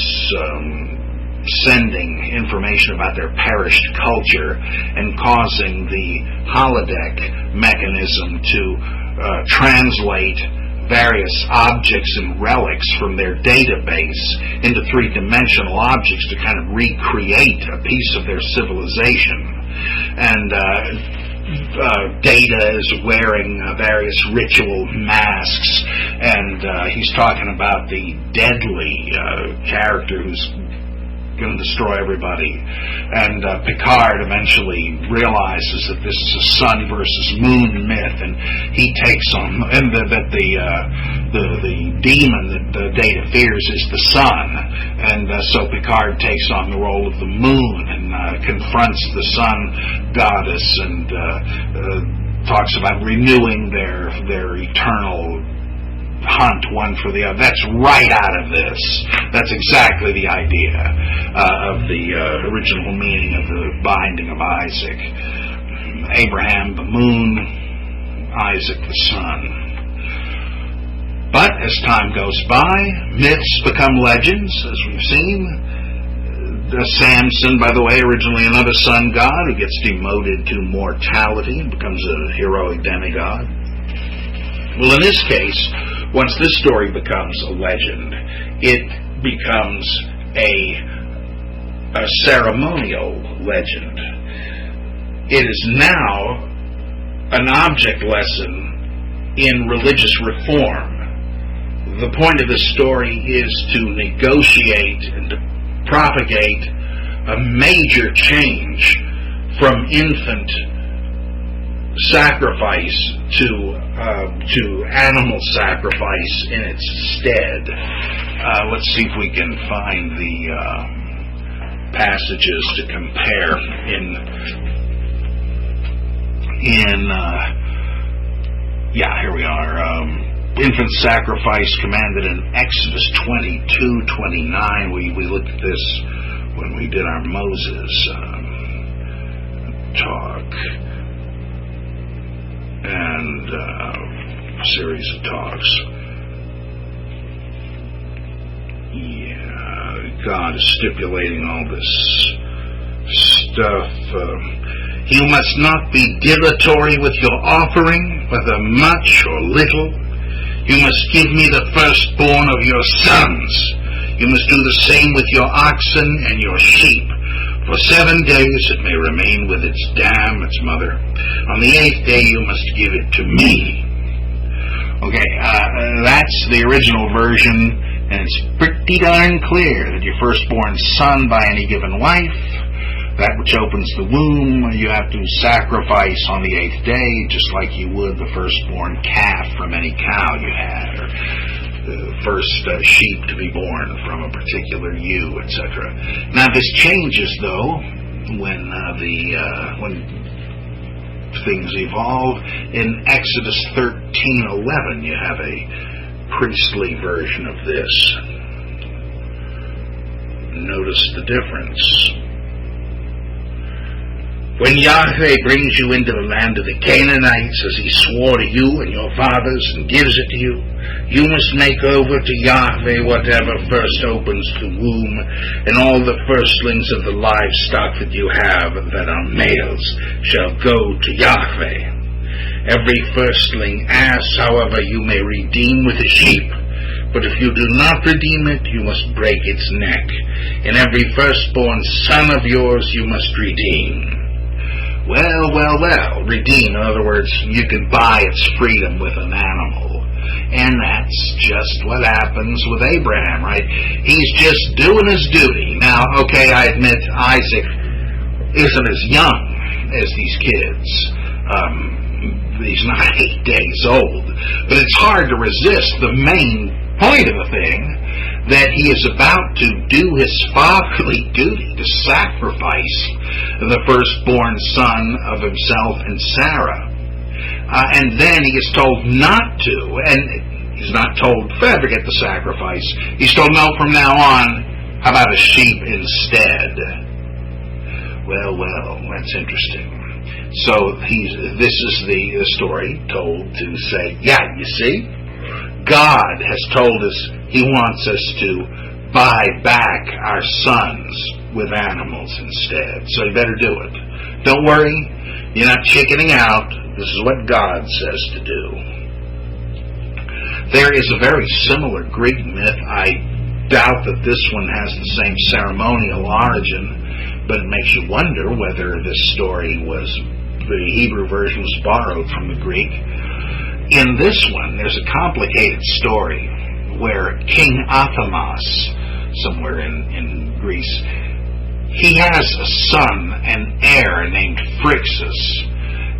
sending information about their perished culture and causing the holodeck mechanism to translate various objects and relics from their database into three-dimensional objects to kind of recreate a piece of their civilization. And Data is wearing various ritual masks, and he's talking about the deadly character who's going to destroy everybody. And Picard eventually realizes that this is a sun versus moon myth, and he takes on, and that the demon that Data fears is the sun, and so Picard takes on the role of the moon and confronts the sun goddess and talks about renewing their eternal hunt one for the other. That's right out of this. That's exactly the idea of the original meaning of the binding of Isaac. Abraham the moon, Isaac the sun. But as time goes by, myths become legends, as we've seen. Samson, by the way, originally another sun god who gets demoted to mortality and becomes a heroic demigod. Well, in this case, once this story becomes a legend, it becomes a ceremonial legend. It is now an object lesson in religious reform. The point of this story is to negotiate and to propagate a major change from infant sacrifice to animal sacrifice in its stead. Let's see if we can find the passages to compare here we are. Infant sacrifice commanded in Exodus 22:29. We looked at this when we did our Moses talk and a series of talks. God is stipulating all this stuff. You must not be dilatory with your offering, whether much or little. You must give me the firstborn of your sons. You must do the same with your oxen and your sheep. For 7 days it may remain with its dam, its mother. On the 8th day you must give it to me. Okay, that's the original version, and it's pretty darn clear that your firstborn son by any given wife, that which opens the womb, you have to sacrifice on the 8th day, just like you would the firstborn calf from any cow you had, or the first sheep to be born from a particular ewe, etc. Now this changes, though, when things evolve. In Exodus 13:11, you have a priestly version of this. Notice the difference. When Yahweh brings you into the land of the Canaanites, as he swore to you and your fathers, and gives it to you, you must make over to Yahweh whatever first opens the womb, and all the firstlings of the livestock that you have that are males shall go to Yahweh. Every firstling ass, however, you may redeem with a sheep, but if you do not redeem it, you must break its neck. And every firstborn son of yours you must redeem. Well, redeem. In other words, you can buy its freedom with an animal. And that's just what happens with Abraham, right? He's just doing his duty. Now, okay, I admit Isaac isn't as young as these kids. He's not 8 days old. But it's hard to resist the main point of the thing, that he is about to do his fatherly duty to sacrifice the firstborn son of himself and Sarah. And then he is told not to. And He's not told, forget the sacrifice. He's told, no, from now on, how about a sheep instead? Well, that's interesting. So this is the story told to say, yeah, you see, God has told us He wants us to buy back our sons with animals instead. So you better do it. Don't worry, you're not chickening out. This is what God says to do. There is a very similar Greek myth. I doubt that this one has the same ceremonial origin, but it makes you wonder whether this story was, the Hebrew version was borrowed from the Greek. In this one, there's a complicated story where King Athamas, somewhere in Greece, he has a son, an heir named Phrixus,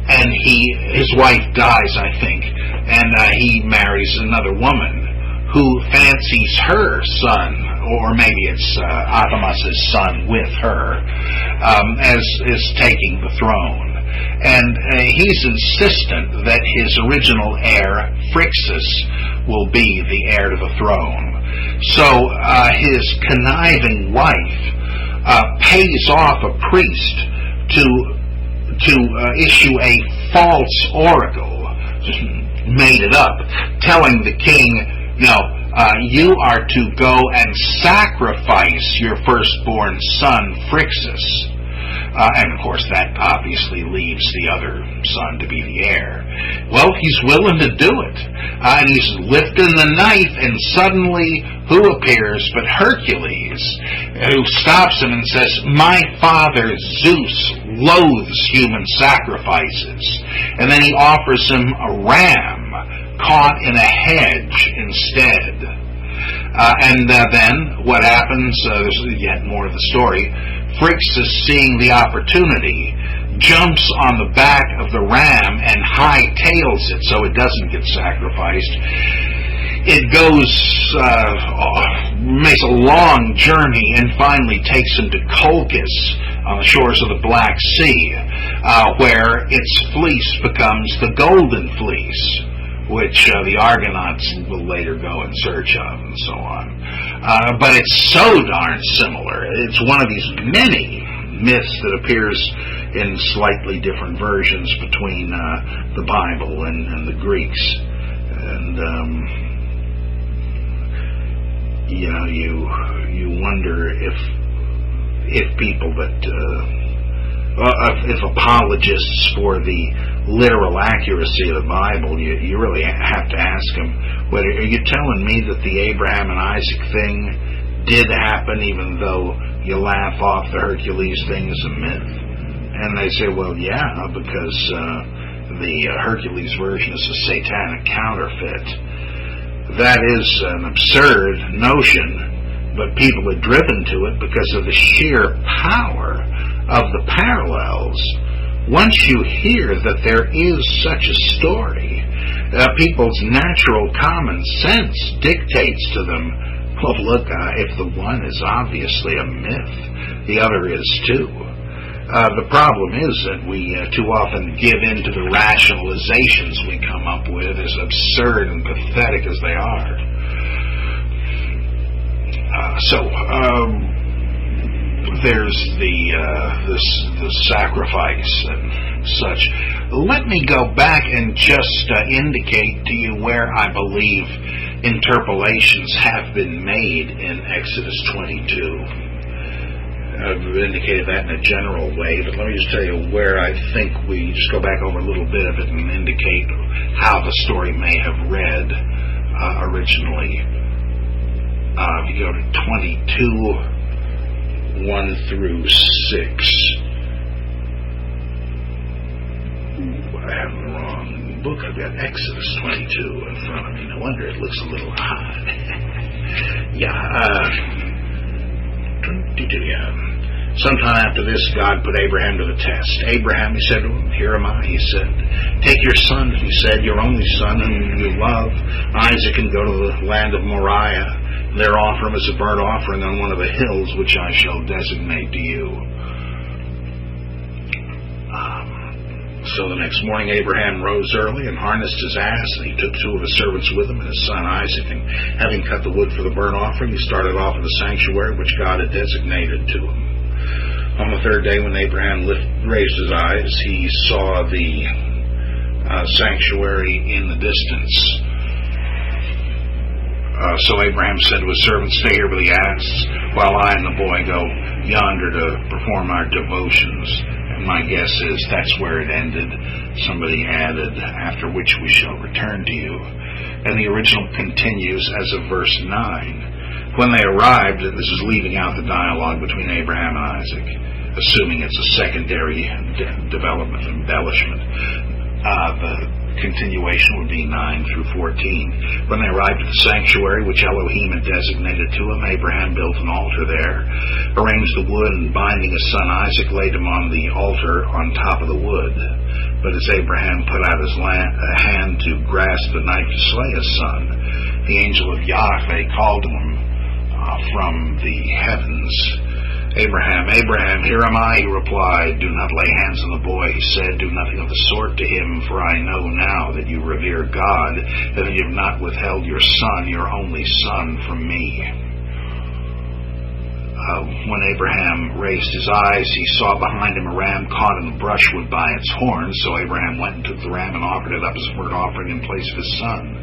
and his wife dies, I think, and he marries another woman who fancies her son, or maybe it's Athamas' son with her, as taking the throne. And he's insistent that his original heir, Phrixus, will be the heir to the throne. So his conniving wife pays off a priest to issue a false oracle, just made it up, telling the king, no, you are to go and sacrifice your firstborn son, Phrixus. And of course that obviously leaves the other son to be the heir. Well, he's willing to do it. And he's lifting the knife, and suddenly who appears but Hercules, who stops him and says, my father Zeus loathes human sacrifices. And then he offers him a ram caught in a hedge instead. And then what happens, there's yet more of the story. Phrixus, seeing the opportunity, jumps on the back of the ram and hightails it so it doesn't get sacrificed. It goes, makes a long journey, and finally takes him to Colchis on the shores of the Black Sea, where its fleece becomes the golden fleece, which the Argonauts will later go in search of, and so on. But it's so darn similar. It's one of these many myths that appears in slightly different versions between the Bible and the Greeks. And, you wonder if people that... if apologists for the literal accuracy of the Bible, you really have to ask them, are you telling me that the Abraham and Isaac thing did happen, even though you laugh off the Hercules thing as a myth? And they say, well, yeah, because the Hercules version is a satanic counterfeit. That is an absurd notion, but people are driven to it because of the sheer power of the parallels. Once you hear that there is such a story, people's natural common sense dictates to them, well, look, if the one is obviously a myth, the other is too. The problem is that we too often give in to the rationalizations we come up with, as absurd and pathetic as they are. There's the sacrifice and such. Let me go back and just indicate to you where I believe interpolations have been made in Exodus 22. I've indicated that in a general way, but let me just tell you where I think we just go back over a little bit of it and indicate how the story may have read originally. If you go to 22, 1 through 6. I have the wrong book. I've got Exodus 22 in front of me. No wonder it looks a little odd. Yeah, 22, yeah. Sometime after this, God put Abraham to the test. Abraham, he said, here am I. He said, take your son, he said, your only son whom you love, Isaac, and go to the land of Moriah. There offer him as a burnt offering on one of the hills which I shall designate to you. So the next morning Abraham rose early and harnessed his ass, and he took 2 of his servants with him and his son Isaac, and having cut the wood for the burnt offering, he started off to the sanctuary which God had designated to him. On the 3rd day, when Abraham raised his eyes, he saw the sanctuary in the distance. So Abraham said to his servant, "Stay here with the ass, while I and the boy go yonder to perform our devotions." And my guess is that's where it ended. Somebody added, "after which we shall return to you." And the original continues as of verse 9. When they arrived, this is leaving out the dialogue between Abraham and Isaac, assuming it's a secondary development, embellishment. The continuation would be 9 through 14. When they arrived at the sanctuary which Elohim had designated to him, Abraham built an altar there, arranged the wood, and binding his son Isaac, laid him on the altar on top of the wood. But as Abraham put out his hand to grasp the knife to slay his son, the angel of Yahweh called to him from the heavens. "Abraham, Abraham, here am I," he replied. "Do not lay hands on the boy," he said. "Do nothing of the sort to him, for I know now that you revere God, and that you have not withheld your son, your only son, from me." When Abraham raised his eyes, he saw behind him a ram caught in the brushwood by its horns. So Abraham went and took the ram and offered it up as a burnt offering in place of his son.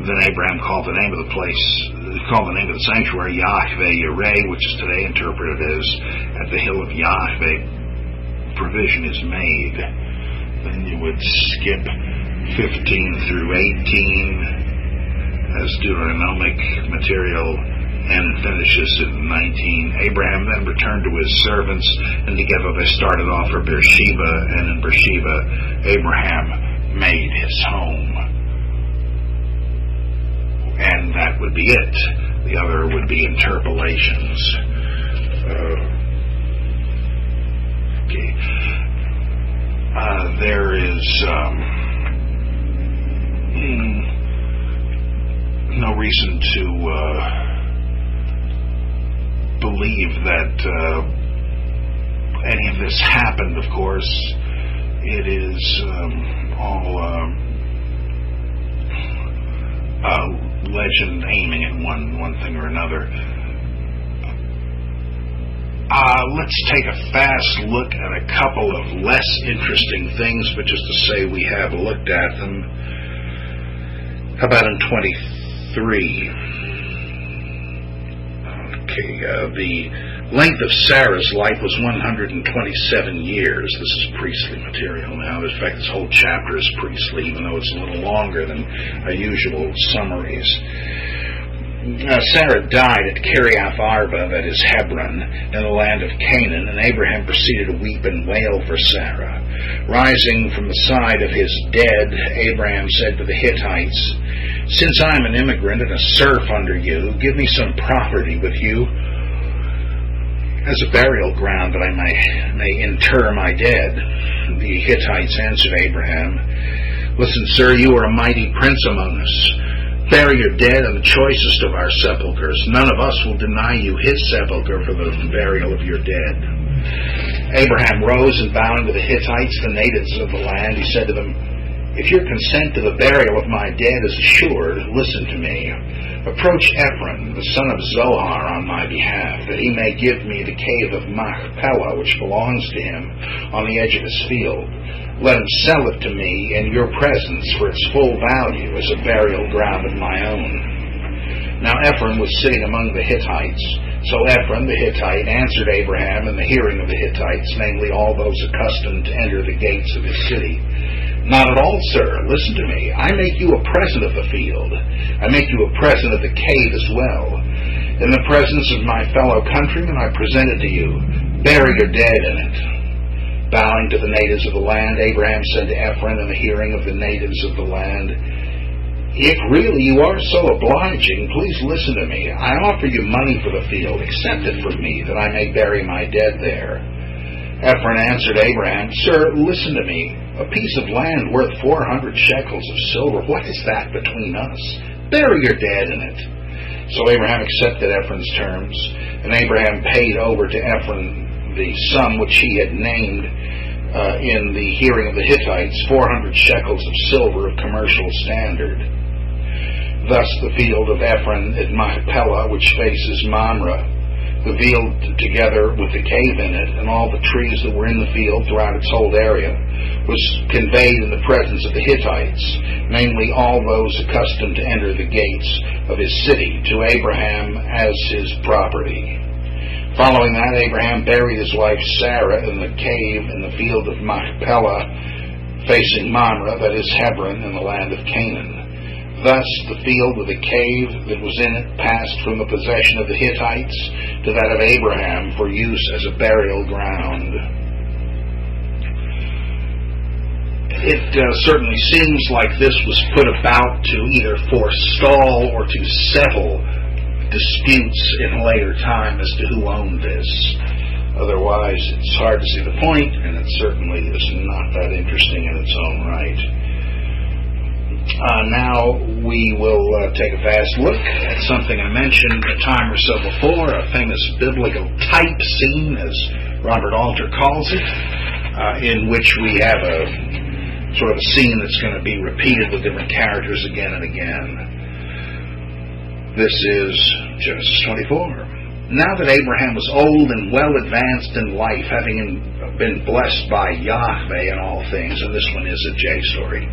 Then Abraham called the name of the sanctuary Yahweh Yireh, which is today interpreted as "at the hill of Yahweh provision is made." Then you would skip 15 through 18 as Deuteronomic material, and finishes in 19. "Abraham then returned to his servants, and together they started off for Beersheba, and in Beersheba Abraham made his home." And that would be it. The other would be interpolations. There is no reason to believe that any of this happened, of course. It is all legend aiming at one thing or another. Let's take a fast look at a couple of less interesting things, but just to say we have looked at them. How about in 23? The length of Sarah's life was 127 years. This is priestly material now. In fact, this whole chapter is priestly, even though it's a little longer than our usual summaries. Sarah died at Kiriath Arba, that is Hebron, in the land of Canaan, and Abraham proceeded to weep and wail for Sarah. Rising from the side of his dead, Abraham said to the Hittites, "Since I am an immigrant and a serf under you, give me some property with you as a burial ground that I may inter my dead." The Hittites answered Abraham, "Listen, sir, you are a mighty prince among us. Bury your dead in the choicest of our sepulchres. None of us will deny you his sepulchre for the burial of your dead." Abraham rose, and bowing to the Hittites, the natives of the land, he said to them, "If your consent to the burial of my dead is assured, listen to me. Approach Ephron, the son of Zohar, on my behalf, that he may give me the cave of Machpelah, which belongs to him, on the edge of his field. Let him sell it to me in your presence for its full value as a burial ground of my own." Now Ephron was sitting among the Hittites. So Ephron the Hittite answered Abraham in the hearing of the Hittites, namely all those accustomed to enter the gates of his city, "Not at all, sir. Listen to me. I make you a present of the field. I make you a present of the cave as well. In the presence of my fellow countrymen I present it to you. Bury your dead in it." Bowing to the natives of the land, Abraham said to Ephron in the hearing of the natives of the land, "If really you are so obliging, please listen to me. I offer you money for the field. Accept it from me, that I may bury my dead there." Ephron answered Abraham, "Sir, listen to me. A piece of land worth 400 shekels of silver, what is that between us? Bury your dead in it." So Abraham accepted Ephron's terms, and Abraham paid over to Ephron the sum which he had named in the hearing of the Hittites 400 shekels of silver of commercial standard. Thus the field of Ephron at Machpelah, which faces Mamre, the field together with the cave in it and all the trees that were in the field throughout its whole area, was conveyed in the presence of the Hittites, namely all those accustomed to enter the gates of his city, to Abraham as his property. Following that, Abraham buried his wife Sarah in the cave in the field of Machpelah, facing Mamre, that is Hebron, in the land of Canaan. Thus, the field with the cave that was in it passed from the possession of the Hittites to that of Abraham for use as a burial ground. It certainly seems like this was put about to either forestall or to settle disputes in later time as to who owned this. Otherwise, it's hard to see the point, and it certainly is not that interesting in its own right. Now we will take a fast look at something I mentioned a time or so before, a famous biblical type scene, as Robert Alter calls it, in which we have a sort of a scene that's going to be repeated with different characters again and again. This is Genesis 24. Now that Abraham was old and well advanced in life, having been blessed by Yahweh in all things, and this one is a J story,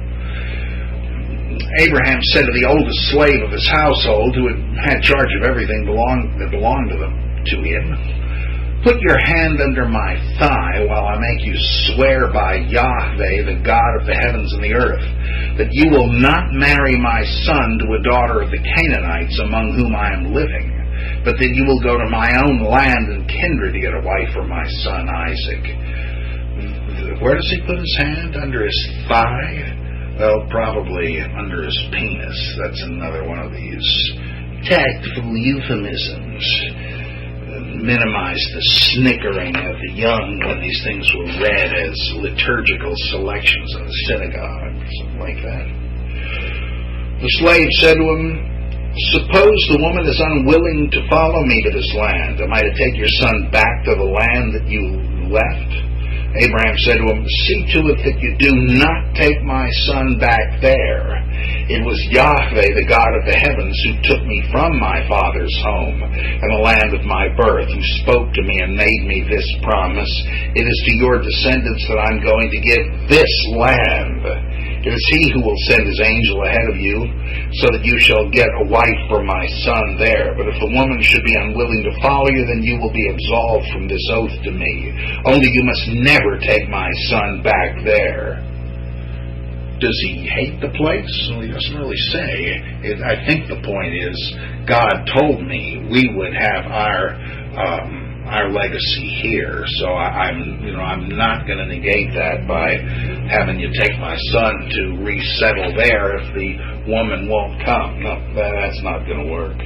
Abraham said to the oldest slave of his household, who had charge of everything that belonged to him, "Put your hand under my thigh while I make you swear by Yahweh, the God of the heavens and the earth, that you will not marry my son to a daughter of the Canaanites among whom I am living, but that you will go to my own land and kindred to get a wife for my son Isaac." Where does he put his hand? Under his thigh? Well, probably under his penis. That's another one of these tactful euphemisms. Minimize the snickering of the young when these things were read as liturgical selections in the synagogue, something like that. The slave said to him, "Suppose the woman is unwilling to follow me to this land. Am I to take your son back to the land that you left?" Abraham said to him, "See to it that you do not take my son back there. It was Yahweh, the God of the heavens, who took me from my father's home and the land of my birth, who spoke to me and made me this promise. It is to your descendants that I'm going to give this land. It is he who will send his angel ahead of you, so that you shall get a wife for my son there. But if the woman should be unwilling to follow you, then you will be absolved from this oath to me. Only you must never take my son back there." Does he hate the place? Well, he doesn't really say. I think the point is, God told me we would have our legacy here, so I'm not going to negate that by having you take my son to resettle there if the woman won't come. No, that's not going to work.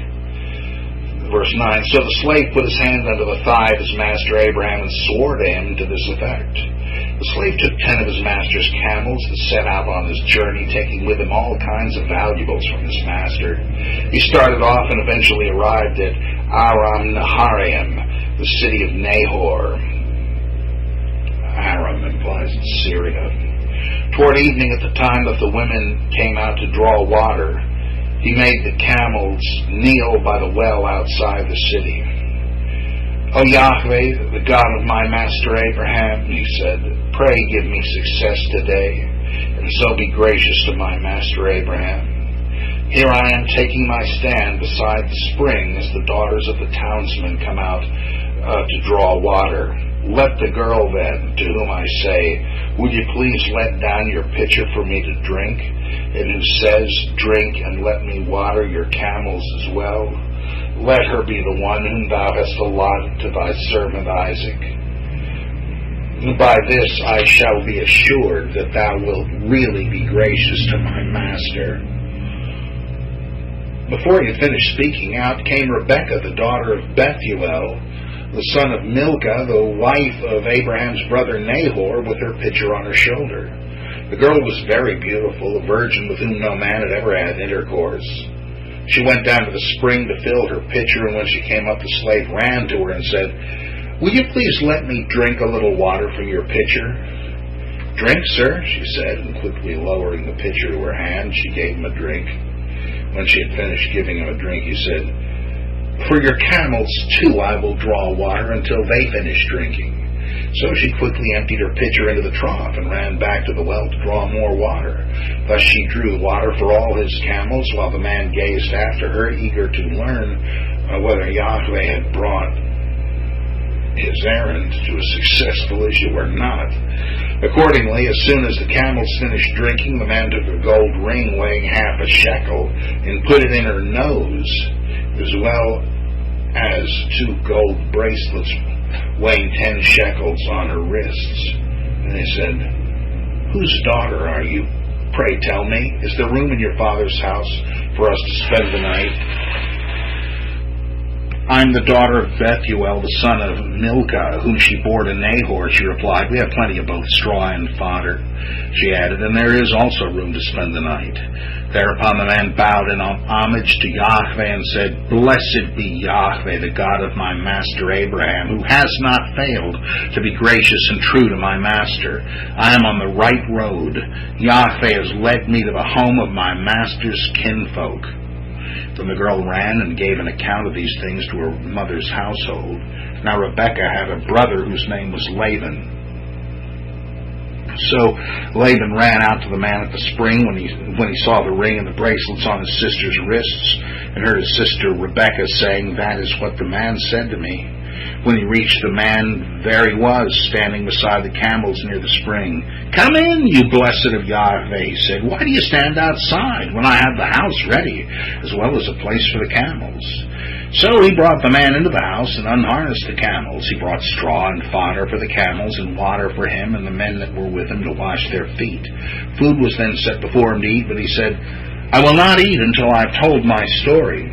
Verse 9, "So the slave put his hand under the thigh of his master Abraham and swore to him to this effect. The slave took 10 of his master's camels and set out on his journey, taking with him all kinds of valuables from his master. He started off and eventually arrived at Aram Naharaim, the city of Nahor. Aram implies it's Syria. Toward evening, at the time that the women came out to draw water, he made the camels kneel by the well outside the city. 'O Yahweh, the God of my master Abraham,' he said, 'pray give me success today, and so be gracious to my master Abraham. Here I am taking my stand beside the spring as the daughters of the townsmen come out to draw water. Let the girl then, to whom I say, would you please let down your pitcher for me to drink, and who says, drink and let me water your camels as well, let her be the one whom thou hast allotted to thy servant Isaac. By this I shall be assured that thou wilt really be gracious to my master.' Before he had finished speaking, out came Rebekah, the daughter of Bethuel, the son of Milcah, the wife of Abraham's brother Nahor, with her pitcher on her shoulder. The girl was very beautiful, a virgin with whom no man had ever had intercourse. She went down to the spring to fill her pitcher, and when she came up, the slave ran to her and said, 'Will you please let me drink a little water from your pitcher?' "Drink, sir," she said, and quickly lowering the pitcher to her hand, she gave him a drink. When she had finished giving him a drink, he said, "For your camels, too, I will draw water until they finish drinking." So she quickly emptied her pitcher into the trough and ran back to the well to draw more water. Thus she drew water for all his camels, while the man gazed after her, eager to learn whether Yahweh had brought his errand to a successful issue or not. Accordingly, as soon as the camels finished drinking, the man took a gold ring weighing half a shekel and put it in her nose, as well as 2 gold bracelets weighing 10 shekels on her wrists. And they said, "Whose daughter are you? Pray tell me, is there room in your father's house for us to spend the night?" "I'm the daughter of Bethuel, the son of Milcah, whom she bore to Nahor," she replied. "We have plenty of both straw and fodder," she added, "and there is also room to spend the night." Thereupon the man bowed in homage to Yahweh and said, "Blessed be Yahweh, the God of my master Abraham, who has not failed to be gracious and true to my master. I am on the right road. Yahweh has led me to the home of my master's kinfolk." Then the girl ran and gave an account of these things to her mother's household. Now Rebekah had a brother whose name was Laban. So Laban ran out to the man at the spring when he saw the ring and the bracelets on his sister's wrists, and heard his sister Rebekah saying, "That is what the man said to me." When he reached the man, there he was, standing beside the camels near the spring. "Come in, you blessed of Yahweh," he said. "Why do you stand outside when I have the house ready, as well as a place for the camels?" So he brought the man into the house and unharnessed the camels. He brought straw and fodder for the camels and water for him and the men that were with him to wash their feet. Food was then set before him to eat, but he said, "I will not eat until I have told my story."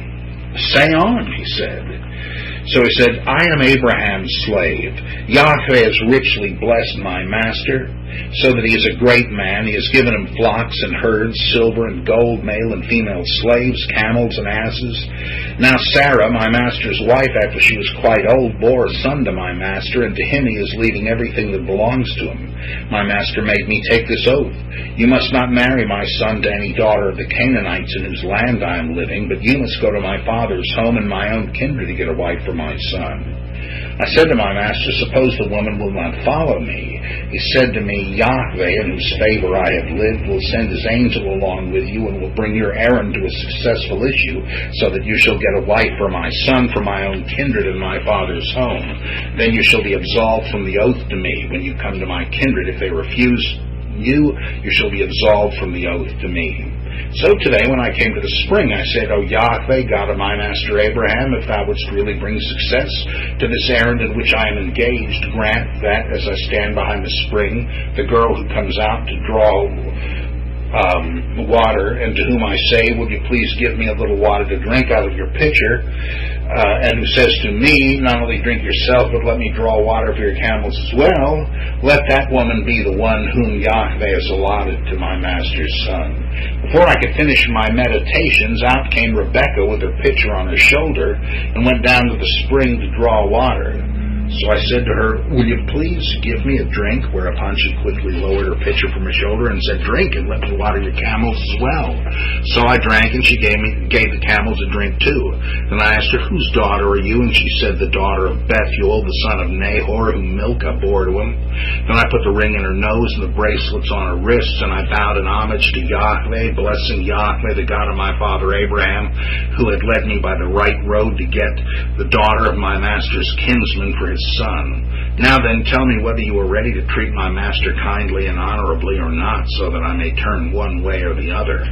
"Say on," he said. So he said, "I am Abraham's slave. Yahweh has richly blessed my master, so that he is a great man. He has given him flocks and herds, silver and gold, male and female slaves, camels and asses. Now Sarah, my master's wife, after she was quite old, bore a son to my master, and to him he is leaving everything that belongs to him. My master made me take this oath. You must not marry my son to any daughter of the Canaanites in whose land I am living, but you must go to my father's home and my own kindred to get a wife for my son." I said to my master, "Suppose the woman will not follow me." He said to me, "Yahweh, in whose favor I have lived, will send his angel along with you and will bring your errand to a successful issue, so that you shall get a wife for my son from my own kindred in my father's home. Then you shall be absolved from the oath to me when you come to my kindred. If they refuse you, you shall be absolved from the oath to me." So today, when I came to the spring, I said, "O Yahweh, God of my master Abraham, if thou wouldst really bring success to this errand in which I am engaged, grant that, as I stand behind the spring, the girl who comes out to draw water, and to whom I say, 'Would you please give me a little water to drink out of your pitcher?' And who says to me, 'Not only drink yourself, but let me draw water for your camels as well,' let that woman be the one whom Yahweh has allotted to my master's son." Before I could finish my meditations, out came Rebekah with her pitcher on her shoulder and went down to the spring to draw water. So I said to her, "Will you please give me a drink?" Whereupon she quickly lowered her pitcher from her shoulder and said, "Drink, and let me water your camels as well." So I drank, and she gave the camels a drink too. Then I asked her, "Whose daughter are you?" And she said, "The daughter of Bethuel, the son of Nahor, whom Milcah bore to him." Then I put the ring in her nose and the bracelets on her wrists, and I bowed in homage to Yahweh, blessing Yahweh, the God of my father Abraham, who had led me by the right road to get the daughter of my master's kinsman for his son. Now then, tell me whether you are ready to treat my master kindly and honorably or not, so that I may turn one way or the other."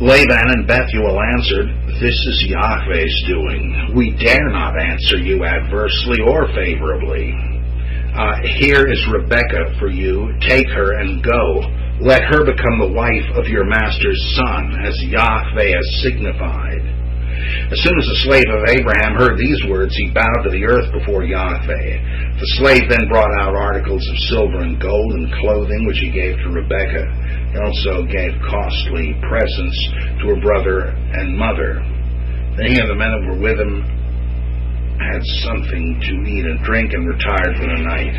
Laban and Bethuel answered, "This is Yahweh's doing. We dare not answer you adversely or favorably. Here is Rebekah for you. Take her and go. Let her become the wife of your master's son, as Yahweh has signified." As soon as the slave of Abraham heard these words, he bowed to the earth before Yahweh. The slave then brought out articles of silver and gold and clothing, which he gave to Rebekah. He also gave costly presents to her brother and mother. Then he and the men that were with him had something to eat and drink and retired for the night.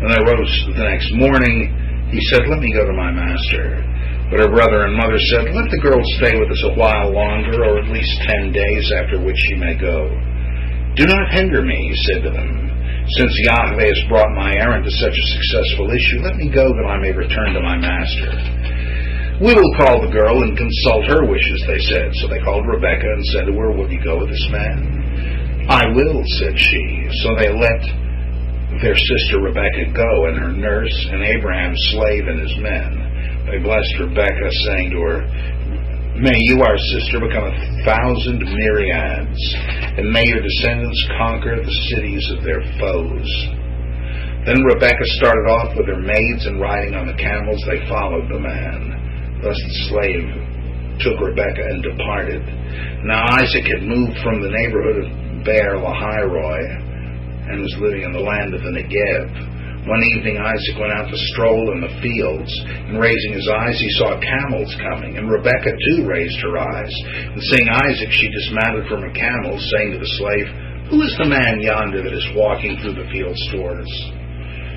When they rose the next morning, he said, "Let me go to my master." But her brother and mother said, "Let the girl stay with us a while longer, or at least 10 days, after which she may go." "Do not hinder me," he said to them. "Since Yahweh has brought my errand to such a successful issue, let me go that I may return to my master." "We will call the girl and consult her wishes," they said. So they called Rebekah and said to her, "Will you go with this man?" "I will," said she. So they let their sister Rebekah go, and her nurse, and Abraham's slave and his men. They blessed Rebekah, saying to her, "May you, our sister, become 1,000 myriads, and may your descendants conquer the cities of their foes." Then Rebekah started off with her maids, and riding on the camels, they followed the man. Thus the slave took Rebekah and departed. Now Isaac had moved from the neighborhood of Beer-lahai-roi, and was living in the land of the Negev. One evening Isaac went out to stroll in the fields, and raising his eyes he saw camels coming, and Rebekah too raised her eyes, and seeing Isaac she dismounted from her camel, saying to the slave, "Who is the man yonder that is walking through the fields toward us?"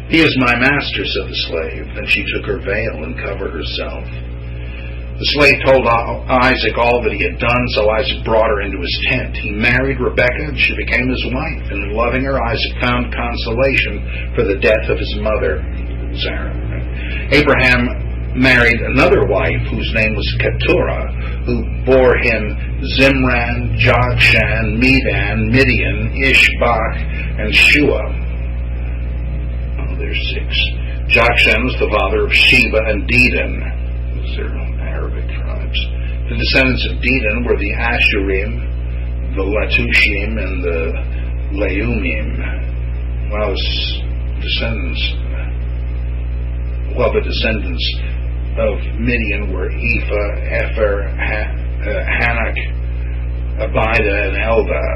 "He is my master," said the slave. Then she took her veil and covered herself. The slave told Isaac all that he had done, so Isaac brought her into his tent. He married Rebekah, and she became his wife, and in loving her, Isaac found consolation for the death of his mother, Sarah. Abraham married another wife, whose name was Keturah, who bore him Zimran, Jokshan, Medan, Midian, Ishbak, and Shua. Oh, there's 6. Jokshan was the father of Sheba and Dedan. Those are Arabic tribes. The descendants of Dedan were the Ashurim, the Latushim, and the Leumim. While the descendants of Midian were Ephah, Epher, Hanak, Abida, and Eldah.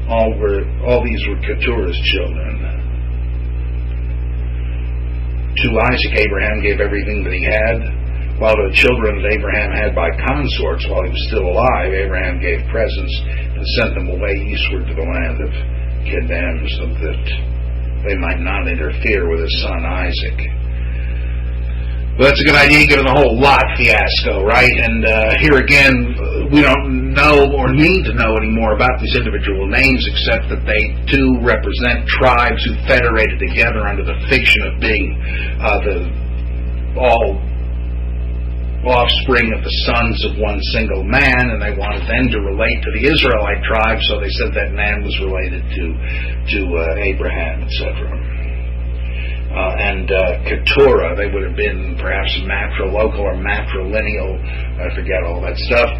All these were Keturah's children. To Isaac, Abraham gave everything that he had, while to the children that Abraham had by consorts while he was still alive, Abraham gave presents and sent them away eastward to the land of Kedem, so that they might not interfere with his son Isaac. Well, that's a good idea given the whole Lot fiasco, right? And here again, we don't know or need to know any more about these individual names, except that they too represent tribes who federated together under the fiction of being all offspring of the sons of one single man, and they wanted then to relate to the Israelite tribe, so they said that man was related to Abraham, etc. And Keturah, they would have been perhaps matrilocal or matrilineal, I forget all that stuff,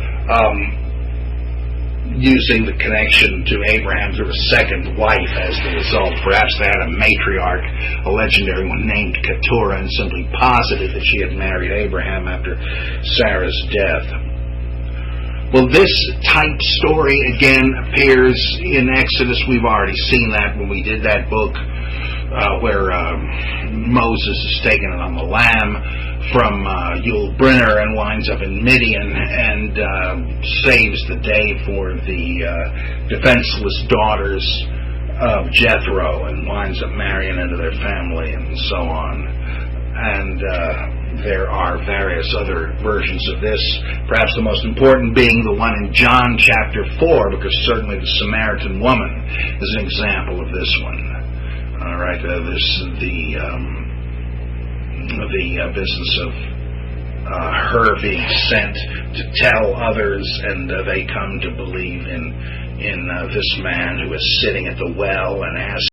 using the connection to Abraham through a second wife as the result. Perhaps they had a matriarch, a legendary one named Keturah, and simply posited that she had married Abraham after Sarah's death. Well, this type story again appears in Exodus. We've already seen that when we did that book where Moses is taken on the lamb from Yul Brynner and winds up in Midian and saves the day for the defenseless daughters of Jethro and winds up marrying into their family and so on. And there are various other versions of this, perhaps the most important being the one in John chapter 4, because certainly the Samaritan woman is an example of this one. All right, the business of her being sent to tell others, and they come to believe in this man who is sitting at the well and asks